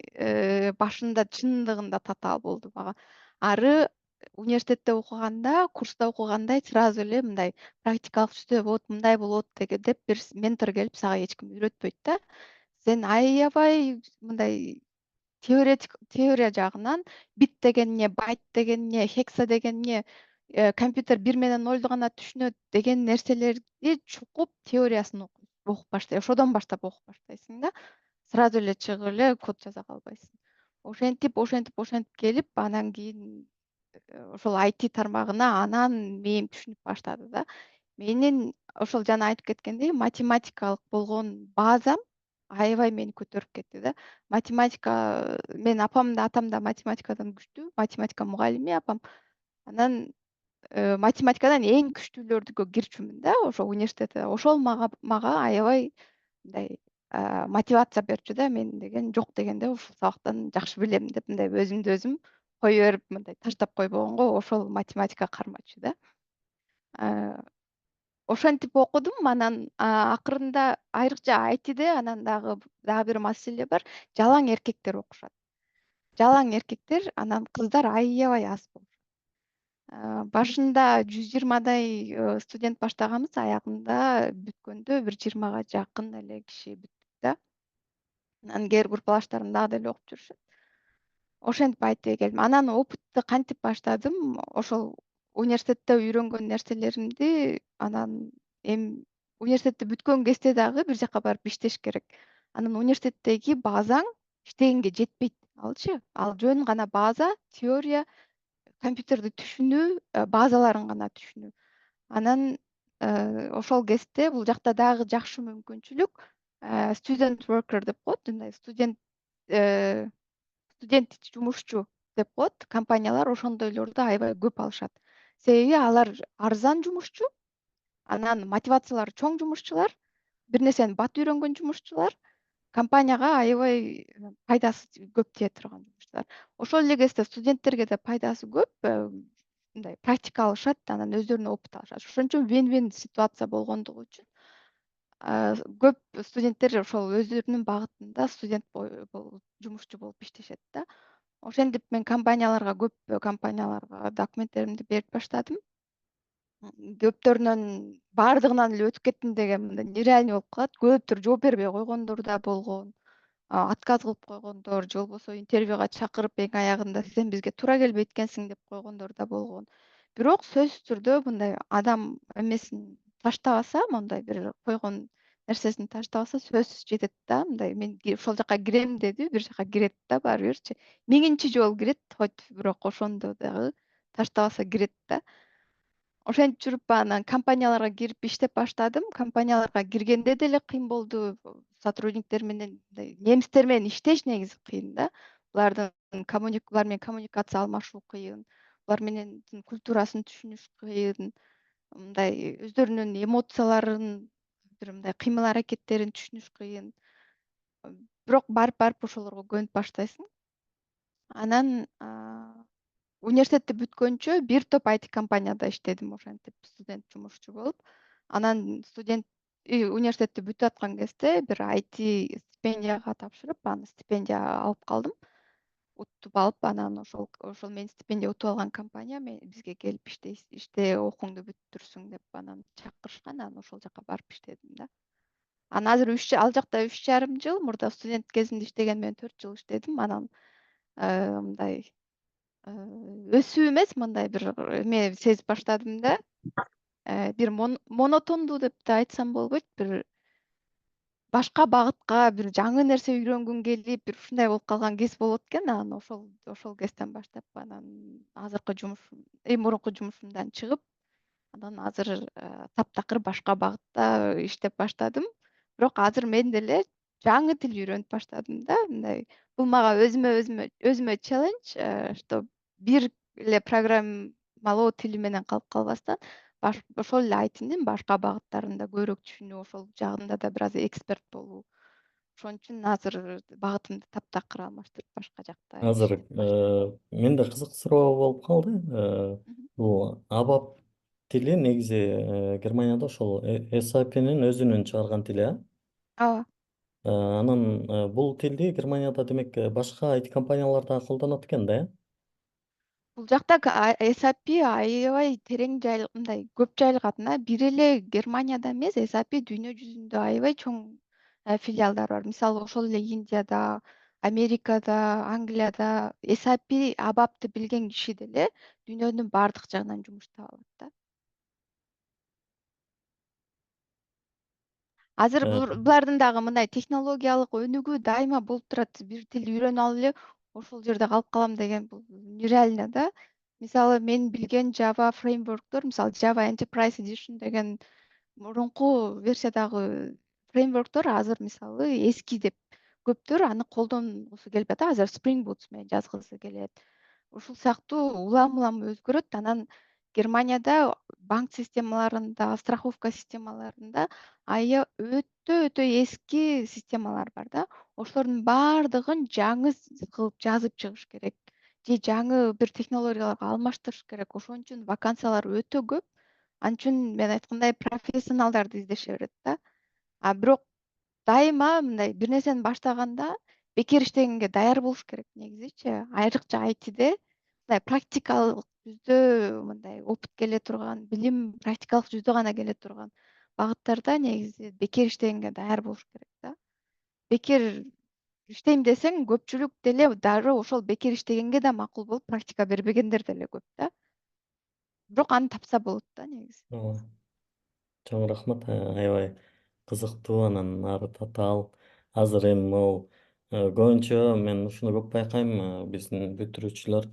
башында чындыгында татаал болду мага. Ары университетте окуганда, курста окугандай сразу эле мындай практикалык түрдө вот мындай болот деп бир ментор келип сага эч ким үйрөтпөйт да. Сен аябай мындай теория жагынан бит деген эмне, байт деген эмне, хекса деген эмне, компьютер 1 менен 0 гана түшүнөт деген нерселерди чукуп теориясын окуп баштай. Ошодон баштап окуп баштайсың да. Сразу эле чыгып эле код жаза калбайсың. Ошентип келип анан кийин ошол IT тармагына анан мээм түшүнүп баштады да. Менин ошол жана айтып кеткендей математикалык болгон базам аябай мени көтөрүп кетти да. Математика менин апам да атам да математикадан күчтүү. Математика мугалими апам. Анан математикадан эң күчтүүлөргө кирчүмүн да ошо университетте. Ошол мага аябай мындай мотивация берчү да. Мен деген жок дегенде ушул сабактан жакшы билем деп мындай өзүмдү өзүм кое берип мындай таштап койбогонго ошол математика кармачу да. Ошентип окудум. Анан акырында айрыкча айтиде анан дагы бир маселе бар. Жалаң эркектер окушат. Жалаң эркектер, анан кыздар аябай аз болушат. Башында 120 студент баштаганбыз, аягында бүткөндө бир 20 жакын эле киши бүттүк да. Анан кээ бир группалаштарым дагы деле окуп жүрүшөт. Ошентип айтып келдим. Анан опытты кантип баштадым? Ошол университетте үйрөнгөн нерселеримди анан эми университетти бүткөн кезде дагы бир жака барып иштеш керек. Анан университеттеги базаң иштегенге жетпейт алчы. Ал жөн гана база, теория, компьютерди түшүнүү, базаларын гана түшүнүү. Анан ошол кезде бул жакта дагы жакшы мүмкүнчүлүк student worker деп коет, мындай студент жумушчу деп коет. Компаниялар ошондойлорду аябай көп алышат. Себеби алар арзан жумушчу, анан мотивациялары чоң жумушчулар, бир нерсени бат үйрөнгөн жумушчулар, компанияга аябай пайдасы көп тие турган жумушчулар. Ошол эле кезде студенттерге да пайдасы көп, мындай практика алышат, анан өздөрүнө опыт алышат. Ошон үчүн вин-вин ситуация болгондугу үчүн көп студенттер ошол өздөрүнүн багытында студент жумушчу болуп иштешет да. Ошентип мен көп компанияларга документтеримди берип баштадым. Көптөрүнөн баардыгынан эле өтүп кеттим деген мындай нереальный болуп калат. Көптөр жооп бербей койгондор да болгон, отказ кылып койгондор, же болбосо интервьюга чакырып эң аягында сен бизге туура келбейт экенсиң деп койгондор да болгон. Бирок сөзсүз түрдө мындай адам эмесин таштабаса, мындай бир койгон нерсесин таштабаса сөзсүз жетет да. Мындай мен ошол жака кирем деди, бир жака кирет да баары бирчи. Миңинчи жолу кирет, хоть бирок ошондо дагы таштабаса кирет да. Ошентип жүрүп анан компанияларга кирип иштеп баштадым. Компанияларга киргенде деле кыйын болду. Сотрудниктер менен, немистер менен иштеш негизи кыйын да. Булар менен коммуникация алмашуу кыйын. Булар менен культурасын түшүнүш кыйын. Мындай өздөрүнүн эмоцияларын, бир мындай кыймыл аракеттерин түшүнүш кыйын. Бирок барып ошолорго көнүп баштайсың. Анан университетти бүткөнчө бир топ IT компанияда иштедим, ошентип студент жумушчу болуп. Анан университетти бүтүп аткан кезде бир IT стипендияга тапшырып, аны стипендия алып калдым. утуп алып, анан ошол менин стипендия утуп алган компания бизге келип иште окууңду бүттүрсүң деп анан чакырышкан. Анан ошол жака барып иштедим да. Анан азыр ал жакта 3,5 жыл, мурда студент кезимде иштеген мен 4 жыл иштедим. Анан мындай өсүү эмес, мындай бир эме сезип баштадым да. Бир монотондуу деп да айтсам болбойт, бир башка багытка, бир жаңы нерсе үйрөнгүм келип, бир ушундай болуп калган кез болот экен. Анан ошол кезден баштап анан азыркы жумушум, мурунку жумушумдан чыгып, анан азыр таптакыр башка багытта иштеп баштадым. Бирок азыр мен деле жаңы тил үйрөнүп баштадым да. Мындай бул мага өзүмө челлендж, что бир эле программалоо тили менен калып калбастан, ошол эле айтимдин башка багыттарын да көбүрөөк түшүнүп, ошол жагында да бир аз эксперт болуу. Ошон үчүн азыр багытымды таптакыр алмаштырып башка жакта Азыр иштеп баштадым. менде кызыксыроо болуп калды. Мгм. Бул ABAP тили негизи Германияда ошол SAP'нин өзүнүн чыгарган тили, а? Ооба. Анан бул тилди Германияда демек башка IT компаниялар да колдонот экен да, э? Бул жакта SAP аябай терең мындай көп жайылган да. Бир эле Германияда эмес, SAP дүйнө жүзүндө аябай чоң филиалдар бар. Мисалы ошол эле Индияда, Америкада, Англияда SAP ABAPты билген киши деле дүйнөнүн баардык жагынан жумуш таба алат да. Азыр Э, булардын дагы мындай технологиялык өнүгүү дайыма болуп турат. Бир тил үйрөнүп алып эле ошол жерде калып калам деген бул нереально да. Мисалы мен билген Java фреймворктор, мисалы Java Enterprise Edition деген мурунку версиядагы фреймворктор азыр мисалы эски деп көптөр аны колдонгусу келбей атат. Азыр Spring Boot менен жазгысы келет. Ушул сыяктуу улам өзгөрөт. Анан Германияда банк системаларында, страховка системаларында өтө эски системалар бар да. Ошолордун баардыгын жаңы кылып жазып чыгыш керек. Же жаңы бир технологияларга алмаштырыш керек. Ошон үчүн вакансиялар өтө көп. Ал үчүн мен айткандай профессионалдарды издеше берет да. Бирок дайыма мындай бир нерсени баштаганда бекер иштегенге даяр болуш керек негизичи. Айрыкча айтиде мындай практикалык жүздө мындай опыт келе турган, билим практикалык жүздө гана келе турган багыттарда негизи бекер иштегенге даяр болуш керек да. Бекер иштейм десең, көпчүлүк деле дароо ошол бекер иштегенге да макул болуп, практика бербегендер деле көп да. Бирок аны тапса болот да негизи. ооба. Чоң рахмат, аябай кызыктуу, анан ары татаал. Азыр эми могу көбүнчө мен ушуну көп байкайм, биздин бүтүрүүчүлөр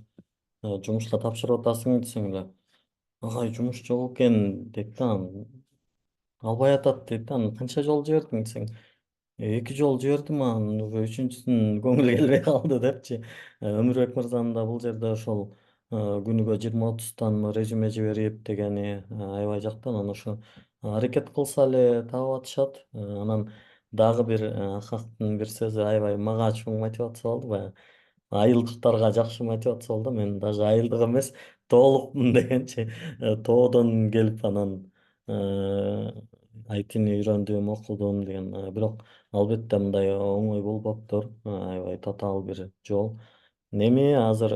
жумушка тапшырып атасың десең эле, агай жумуш жок экен дейт да, анан албай атат дейт да, анан канча жолу жибердиң десең, 2 жолу жибердим, анан уже үчүнчүсүн көңүл келбей калды депчи. Өмүрбек мырзанын да бул жерде ошол күнүгө 20-30тан резюме жиберип дегени аябай жакты. Анан ошо аракет кылса эле таап атышат. Анан дагы бир Акактын бир сөзү аябай мага чоң мотивация болду. Баягы айылдыктарга жакшы мотивация болду. Мен даже айылдык эмес, тоолукмун дегенчи. Тоодон келип анан айтини үйрөндүм, окудум деген. Бирок албетте мындай оңой болбоптур. Аябай татаал бир жол. Эми азыр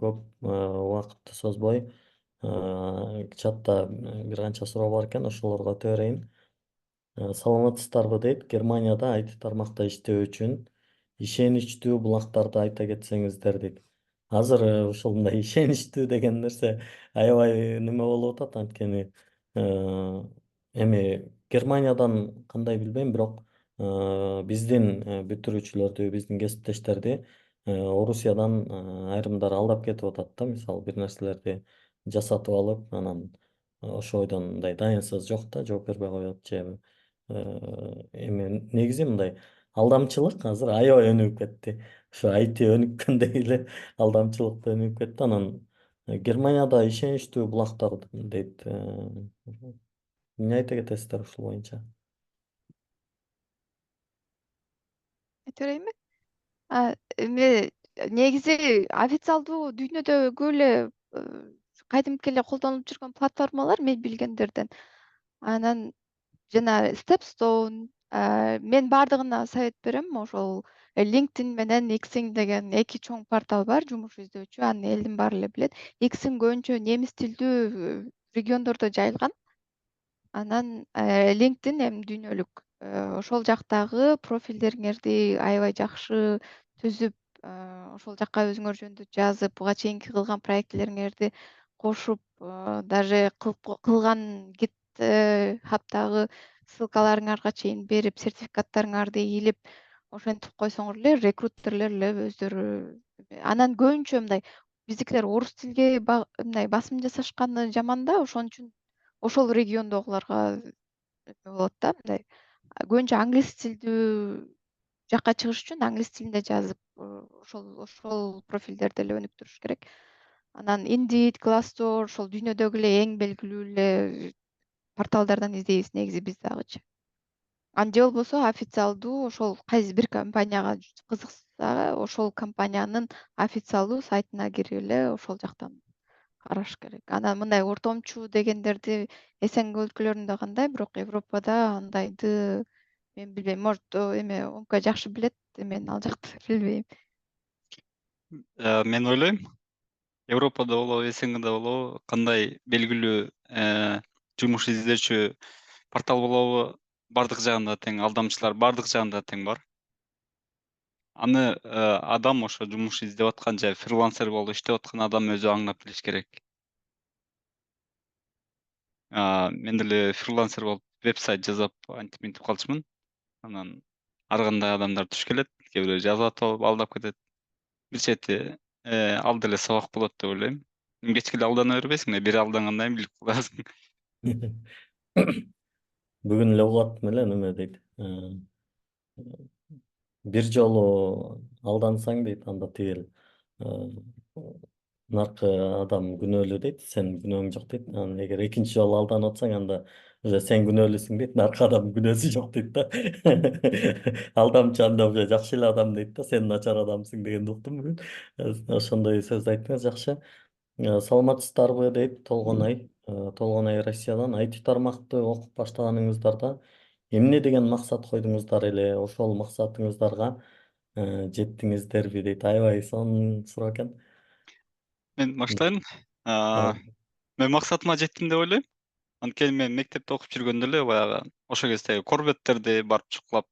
көп убакытты созбой чатта бир канча суроо бар экен, ошолорго өтө берейин. Саламатсыздарбы дейт. Германияда IT тармакта иштөө үчүн ишеничтүү булактарды айта кетсеңиздер дейт. Азыр ушул мындай ишеничтүү деген нерсе аябай неме болуп атат, анткени эми Германиядан кандай билбейм, бирок биздин бүтүрүүчүлөрдү, биздин кесиптештерди Орусиядан айрымдары алдап кетип атат да. Мисалы бир нерселерди жасатып алып, анан ошол бойдон мындай дайынсыз жок да, жооп бербей коет же эми негизи мындай алдамчылык азыр аябай өнүгүп кетти. Ушу IT өнүккөндөй эле алдамчылык да өнүгүп кетти. Анан Германияда ишеничтүү булактар дейт. Эмне айта кетесиздер ушул боюнча? Айта берейинби? Эми негизи официалдуу дүйнөдөгү эле кадимки эле колдонулуп жүргөн платформалар мен билгендерден. Анан жана Stepstone, мен баардыгына совет берем. Ошол LinkedIn менен Xing деген эки чоң портал бар, жумуш издөөчү. Аны элдин баары эле билет. Xing көбүнчө немис тилдүү региондордо жайылган. Анан LinkedIn эми дүйнөлүк. Ошол жактагы профилдериңерди аябай жакшы түзүп, ошол жакка өзүңөр жөнүндө жазып, буга чейинки кылган проектилериңерди кошуп, даже кылган Git хабтагы ссылкаларыңарга чейин берип, сертификаттарыңарды илип, ошентип койсоңор эле рекрутерлер эле өздөрү. Анан көбүнчө мындай биздикилер орус тилге мындай басым жасашканы жаман да, ошон үчүн ошол региондогуларга болот да мындай. Көбүнчө англис тилдүү жакка чыгыш үчүн англис тилинде жазып, ошол профилдерди эле өнүктүрүш керек. Анан Indeed, Glassdoor ошол дүйнөдөгү эле эң белгилүү эле порталдардан издейбиз негизи биз дагычы. Же болбосо официалдуу ошол кайсы бир компанияга кызыкса, ошол компаниянын официалдуу сайтына кирип эле ошол жактан караш керек. Анан мындай ортомчу дегендерди СНГ өлкөлөрүндө кандай, бирок Европада андайды мен билбейм. Может, эме Омка жакшы билет, мен ал жакты билбейм. Мен ойлойм, Европада болобу, СНГда болобу, кандай белгилүү жумуш издөөчү портал болобу, бардык жагында тең, алдамчылар бардык жагында тең бар. Аны адам ошо жумуш издеп аткан же фрилансер болуп иштеп аткан адам өзү аңлап билиш керек. Мен деле фрилансер болуп веб-сайт жасап антип минтип калчумун. Анан ар кандай адамдар туш келет, кээ бирөө жазып атып алдап кетет. Бир чети ал деле сабак болот деп ойлойм. Кечке эле алдана бербейсиң да, бир алдангандайын билип каласың. Бүгүн эле угуп аттым эле неме дейт. Бир жолу алдансаң дейт, анда тигил наркы адам күнөөлүү дейт, сен күнөөң жок дейт. Анан эгер экинчи жолу алданып атсаң, анда уже сен күнөөлүүсүң дейт, наркы адам күнөөсү жок дейт да. Алдамчы анда уже жакшы эле адам дейт да, сен начар адамсың дегенди уктум бүгүн. Ошондой сөз айттыңыз, жакшы. Саламатсыздарбы дейт Толгонай. Толгонай Россиядан. IT тармакты окуп баштаганыңыздарда эмне деген максат койдуңуздар эле, ошол максатыңыздарга жеттиңиздерби дейт. Аябай сонун суроо экен. Мен баштайын. Мен максатыма жеттим деп ойлойм. Анткени мен мектепте окуп жүргөндө эле баягы ошол кездеги корбеттерди барып чукулап,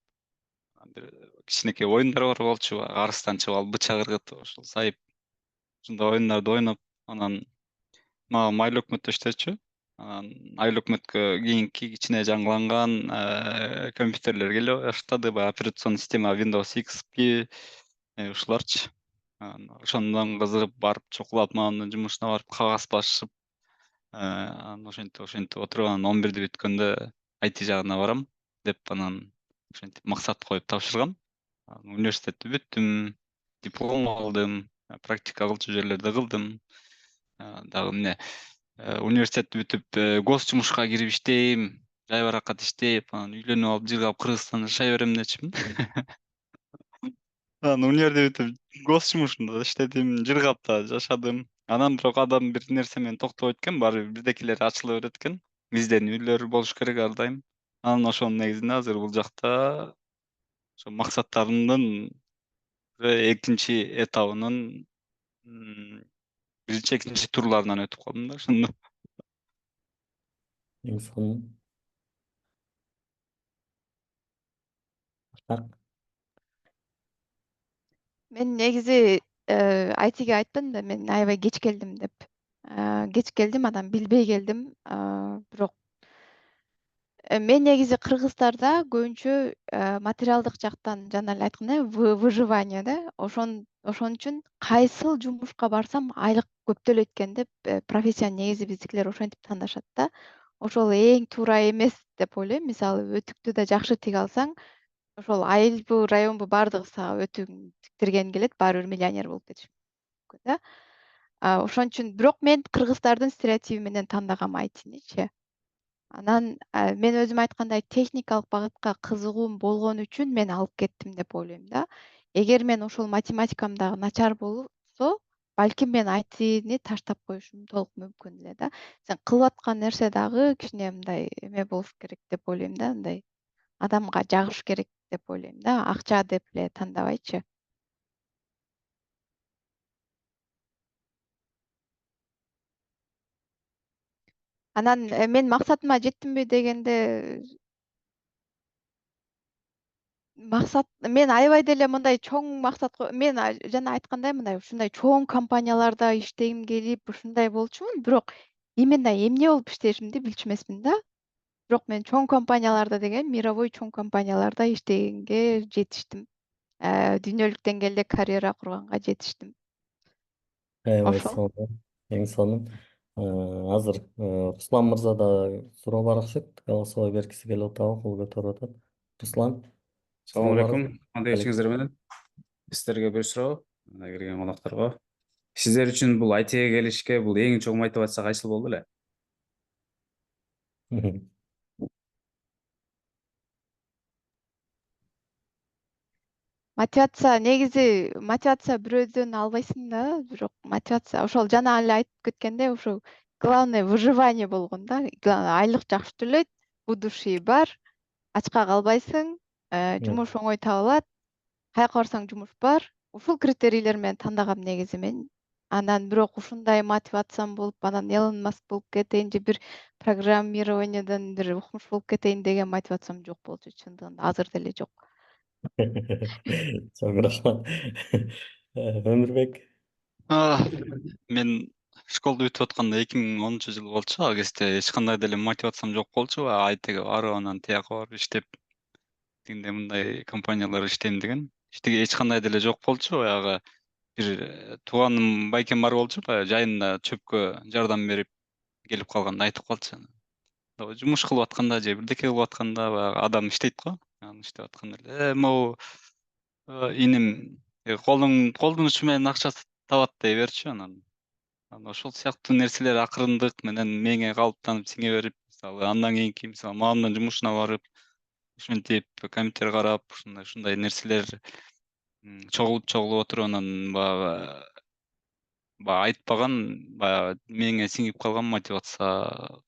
бир кичинекей оюндар бар болчу, арыстан чып алып, бычак ыргытып, ошол сайып, ушундай оюндарды ойноп, анан мага Айыл өкмөттө иштечү. Анан Айыл өкмөткө кийинки кичине жаңыланган компьютерлер келе баштады, баягы операционный система Windows XP ушуларчы. Ошондон кызыгып барып чукулап, мамамдын жумушуна барып кагаз басышып, анан ошентип отуруп, анан 11-ди бүткөндө IT жагына барам деп, анан ошентип максат коюп тапшыргам. Университетти бүттүм, диплом алдым, практика кылчу жерлерде кылдым. Дагы эмне, университетти бүтүп гос жумушка кирип иштейм, жайбаракат иштеп, анан үйлөнүп алып, жыргап Кыргызстанда жашай берем дечимин. Анан универди бүтүп гос жумушунда иштедим, жыргап да жашадым. Анан бирок адам бир нерсе менен токтобойт экен, баары бир бирдекелери ачыла берет экен. Изденүүлөр болуш керек ар дайым. Анан ошонун негизинде азыр бул жакта ошо максаттарымдын экинчи этабынын биринчи, экинчи турларынан өтүп калдым да ошондо. Сонун. Мен негизи ITге айтпадым да, мен аябай кеч келдим деп. Кеч келдим, анан билбей келдим. Бирок мен негизи кыргыздарда көбүнчө материалдык жактан жана эле айткандай выживание да, ошон үчүн кайсыл жумушка барсам айлык көп төлөйт экен деп профессияны негизи биздикилер ошентип тандашат да. Ошол эң туура эмес деп ойлойм. Мисалы өтүктү да жакшы тиге алсаң, ошол айылбы, районбу баардыгы сага өтүгүн тиктирген келет, баары бир миллионер болуп кетиш мүмкүн да. Ошон үчүн бирок мен кыргыздардын стереотиби менен тандагам айтиничи. Анан мен өзүм айткандай техникалык багытка кызыгуум болгон үчүн мен алып кеттим деп ойлойм да. Эгер мен ошол математикам дагы начар болсо, балким мен ITни таштап коюшум толук мүмкүн эле да. Сен кылып аткан нерсе дагы кичине мындай эме болуш керек деп ойлойм да, мындай адамга жагыш керек деп ойлойм да, акча деп эле тандабайчы. Анан мен максатыма жеттимби дегенде, мен аябай деле мындай чоң максат мен жана айткандай мындай ушундай чоң компанияларда иштегим келип ушундай болчумун, бирок именно эмне болуп иштешимди билчү эмесмин да. Бирок мен чоң компанияларда деген мировой чоң компанияларда иштегенге жетиштим. Дүйнөлүк деңгээлде карьера курганга жетиштим. Аябай Ошол. сонун, эң сонун. Азыр Руслан мырза да суроо бар окшойт. Голосовой бергиси келип атабы, кол көтөрүп атат. Руслан, Салам суроо алейкум. барбы? Кандай ишиңиздер менен? Сиздерге бир суроо, мына келген конокторго. Сиздер үчүн бул айтиге келишке бул эң чоң мотивация кайсыл болду эле? Мотивация бирөөдөн албайсың да, бирок мотивация ошол жана эле айтып кеткендей, ушул главное выживание болгон да. Главное айлык жакшы төлөйт, будущий бар, ачка калбайсың, жумуш оңой табылат, каяка барсаң жумуш бар. Ушул критерийлер менен тандагам негизи мен. Анан бирок ушундай мотивациям болуп, анан Элон Маск болуп кетейин же бир программированиядан бир укмуш болуп кетейин деген мотивациям жок болчу чындыгында, азыр деле жок. Чоң рахмат. Өмүрбек. Мен школду бүтүп атканда 2010-жылы болчу. Ал кезде эч кандай деле мотивациям жок болчу. Айтиге барып, анан тияка барып иштеп, тигиндей мындай компанияларда иштейм деген. Иштеге эч кандай деле жок болчу. Баягы бир тууганым байкем бар болчу. Баягы жайында чөпкө жардам берип келип калганда айтып калчу. Жумуш кылып атканда же бирдеке кылып атканда баягы адам иштейт го. Анан иштеп атканда эле могу иним колдун учу менен акча табат дей берчү. Анан ошол сыяктуу нерселер акырындык менен мээңе калыптанып сиңе берип, мисалы андан кийинки мисалы мамамдын жумушуна барып, ушинтип компьютер карап, ушундай нерселер чогулуп отуруп, анан баягы айтпаган, баягы мээңе сиңип калган мотивация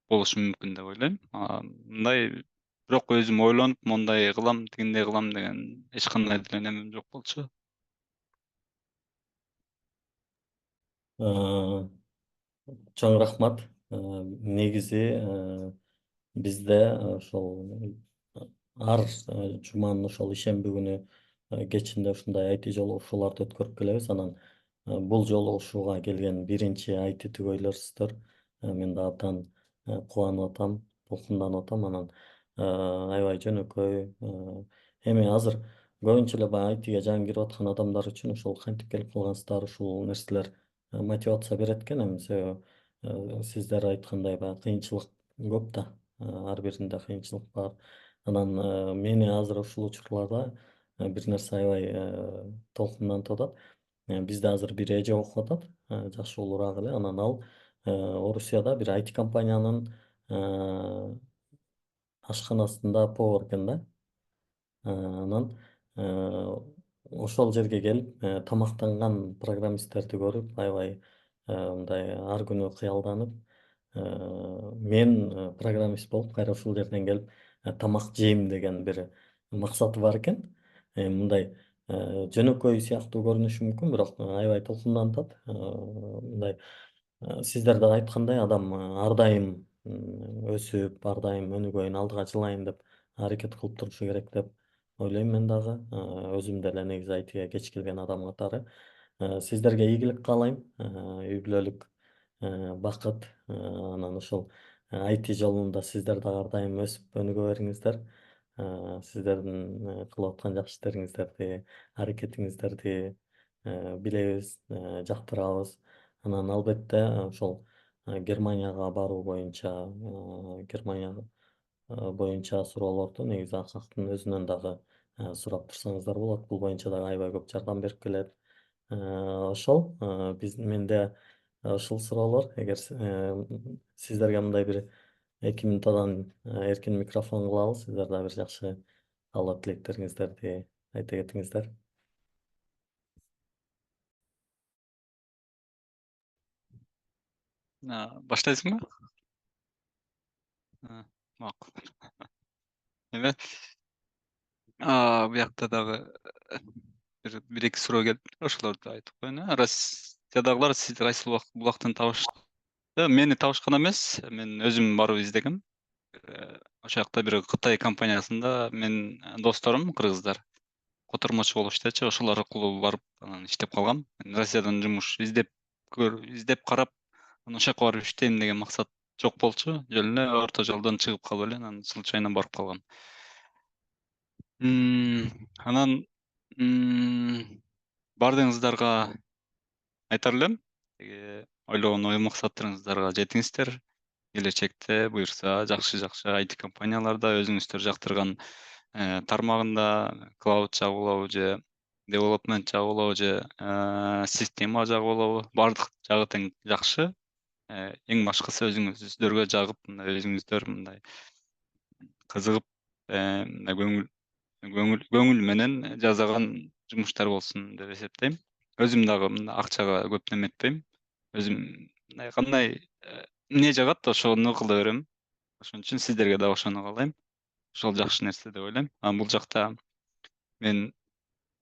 болушу мүмкүн деп ойлойм. Мындай бирок өзүм ойлонуп, мондай кылам, тигиндей кылам деген эч кандай деле немем жок болчу. Чоң рахмат. Негизи бизде ошол ар жуманын ошол ишемби күнү кечинде ушундай IT жолугушууларды өткөрүп келебиз. Анан бул жолугушууга келген биринчи IT түгөйлөрсүздөр. Мен да абдан кубанып атам, толкунданып атам. Анан аябай жөнөкөй. Эми азыр көбүнчө эле баягы ITге жаңы кирип аткан адамдар үчүн ушул кантип келип калгансыздар, ушул нерселер мотивация берет экен. Эми себеби сиздер айткандай баягы кыйынчылык көп да, ар биринде кыйынчылык бар. Анан мени азыр ушул учурларда бир нерсе аябай толкундантып атат. Бизде азыр бир эже окуп атат, жашы улуураак эле. Анан ал Орусияда бир IT компаниянын ашканасында повар экен да. Анан ошол жерге келип тамактанган программисттерди көрүп аябай мындай ар күнү кыялданып, мен программист болуп кайра ушул жерден келип тамак жейм деген бир максаты бар экен. Мындай жөнөкөй сыяктуу көрүнүшү мүмкүн, бирок аябай толкундантат. Мындай сиздер дагы айткандай, адам ар дайым өсүп, ар дайым өнүгөйүн, алдыга жылайын деп аракет кылып турушу керек деп ойлойм мен дагы. Өзүм деле негизи айтиге кеч келген адам катары. Сиздерге ийгилик каалайм, үй бүлөлүк бакыт, анан ушул IT жолунда сиздер дагы ар дайым өсүп өнүгө бериңиздер. Сиздердин кылып аткан жакшы иштериңиздерди, аракетиңиздерди билебиз, жактырабыз. Анан албетте ошол Германияга баруу боюнча, Германия боюнча суроолорду негизи Акактын өзүнөн дагы сурап турсаңыздар болот. Бул боюнча дагы аябай көп жардам берип келет. Ошол менде ушул суроолор. Эгер сиздерге мындай бир 2 минутадан эркин микрофон кылабыз, сиздер дагы бир жакшы каалоо тилектериңиздерди айта кетиңиздер. Баштайсыңбы? Макул. Эме Буякта дагы бир эки суроо келип, ошолорду айтып коеюн. Россиядагылар сиз кайсы булактан табышты? Мени табышкан эмес, мен өзүм барып издегем. Ошол жакта бир Кытай компаниясында мен досторум кыргыздар котормочу болуп иштечү, ошолор аркылуу барып анан иштеп калгам. Мен Россиядан жумуш издеп карап, анан ошол жака барып иштейм деген максат жок болчу. Жөн эле орто жолдон чыгып калып эле анан случайно барып калгам. Анан бардыгыңыздарга айтар элем, ойлогон ой максаттарыңыздарга жетиңиздер. Келечекте буюрса жакшы IT компанияларда өзүңүздөр жактырган тармагында клауд жагы болобу же девелопмент жагы болобу же система жагы болобу, баардык жагы тең жакшы. Эң башкысы өзүңүздөргө жагып, мындай өзүңүздөр мындай кызыгып, мындай көңүл менен жасаган жумуштар болсун деп эсептейм. Өзүм дагы мындай акчага көп неметпейм. Өзүм мындай кандай эмне жагат ошону кыла берем. Ошон үчүн сиздерге дагы ошону каалайм. Ошол жакшы нерсе деп ойлойм. Бул жакта мен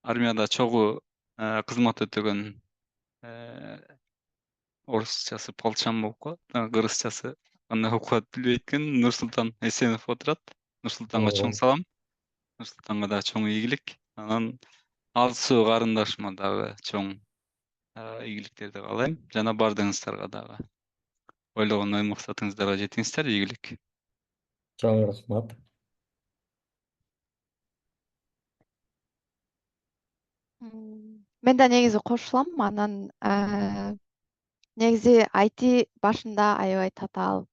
армияда чогуу кызмат өтөгөн орусчасы полчан болуп калат, кыргызчасы кандай болуп калат билбейт экен. Нурсултан Эсенов отурат. Нурсултанга чоң салам. Нурсултанга дагы чоң ийгилик. Анан Алсуу карындашыма дагы чоң ийгиликтерди каалайм. Жана бардыгыңыздарга дагы ойлогон ой максатыңыздарга жетиңиздер. Ийгилик. Чоң рахмат. Мен да негизи кошулам. Анан негизи IT башында аябай татаал.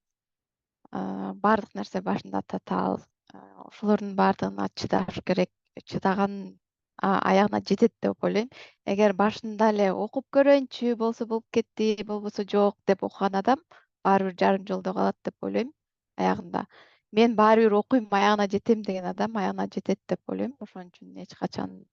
Баардык нерсе башында татаал. Ошолордун баардыгына чыдаш керек. Чыдаган аягына жетет деп ойлойм. Эгер башында эле окуп көрөйүнчү, болсо болуп кетти, болбосо жок деп окуган адам баары бир жарым жолдо калат деп ойлойм аягында. Мен баары бир окуйм, аягына жетем деген адам аягына жетет деп ойлойм. Ошон үчүн эч качан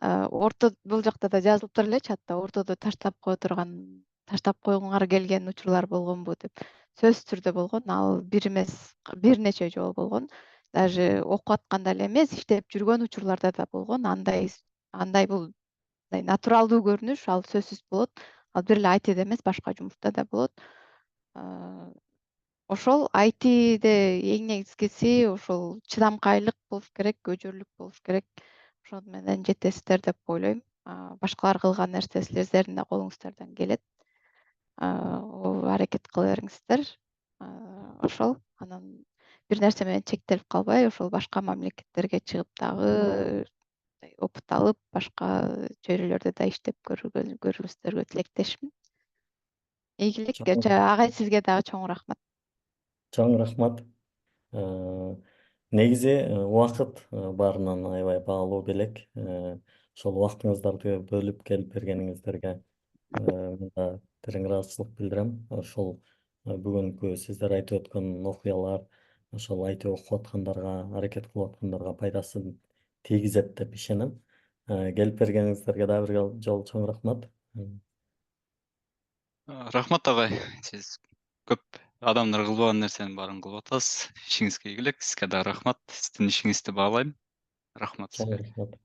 бул жакта да жазылыптыр эле чатта, ортодо таштап койгуңар келген учурлар болгонбу деп. Сөзсүз түрдө болгон. Ал бир эмес, бир нече жолу болгон. Даже окуп атканда эле эмес, иштеп жүргөн учурларда да болгон. Андай бул натуралдуу көрүнүш, ал сөзсүз болот. Ал бир эле ITде эмес, башка жумушта да болот. Ошол ITде эң негизгиси ошол чыдамкайлык болуш керек, көжөрлүк болуш керек. Ошону менен жетесиздер деп ойлойм. Башкалар кылган нерсе силердин да колуңуздардан келет. Аракет кыла бериңиздер. Ошол. Анан бир нерсе менен чектелип калбай, ошол башка мамлекеттерге чыгып дагы опыт алып, башка чөйрөлөрдө да иштеп көрүңүздөргө тилектешмин. Ийгилик. Агай, сизге дагы чоң рахмат. Чоң рахмат. Негизи убакыт баарынан аябай баалуу белек. Ошол убактыңыздарды бөлүп келип бергениңиздерге мында терең ыраазычылык билдирем. Ошол бүгүнкү сиздер айтып өткөн окуялар ошол IT окуп аткандарга, аракет кылып аткандарга пайдасын тийгизет деп ишенем. Келип бергениңиздерге дагы бир жолу чоң рахмат. Рахмат агай. Сиз көп адамдар кылбаган нерсенин баарын кылып атасыз. Ишиңизге ийгилик. Сизге дагы рахмат. Сиздин ишиңизди баалайм. Рахмат Чоң сизге. рахмат.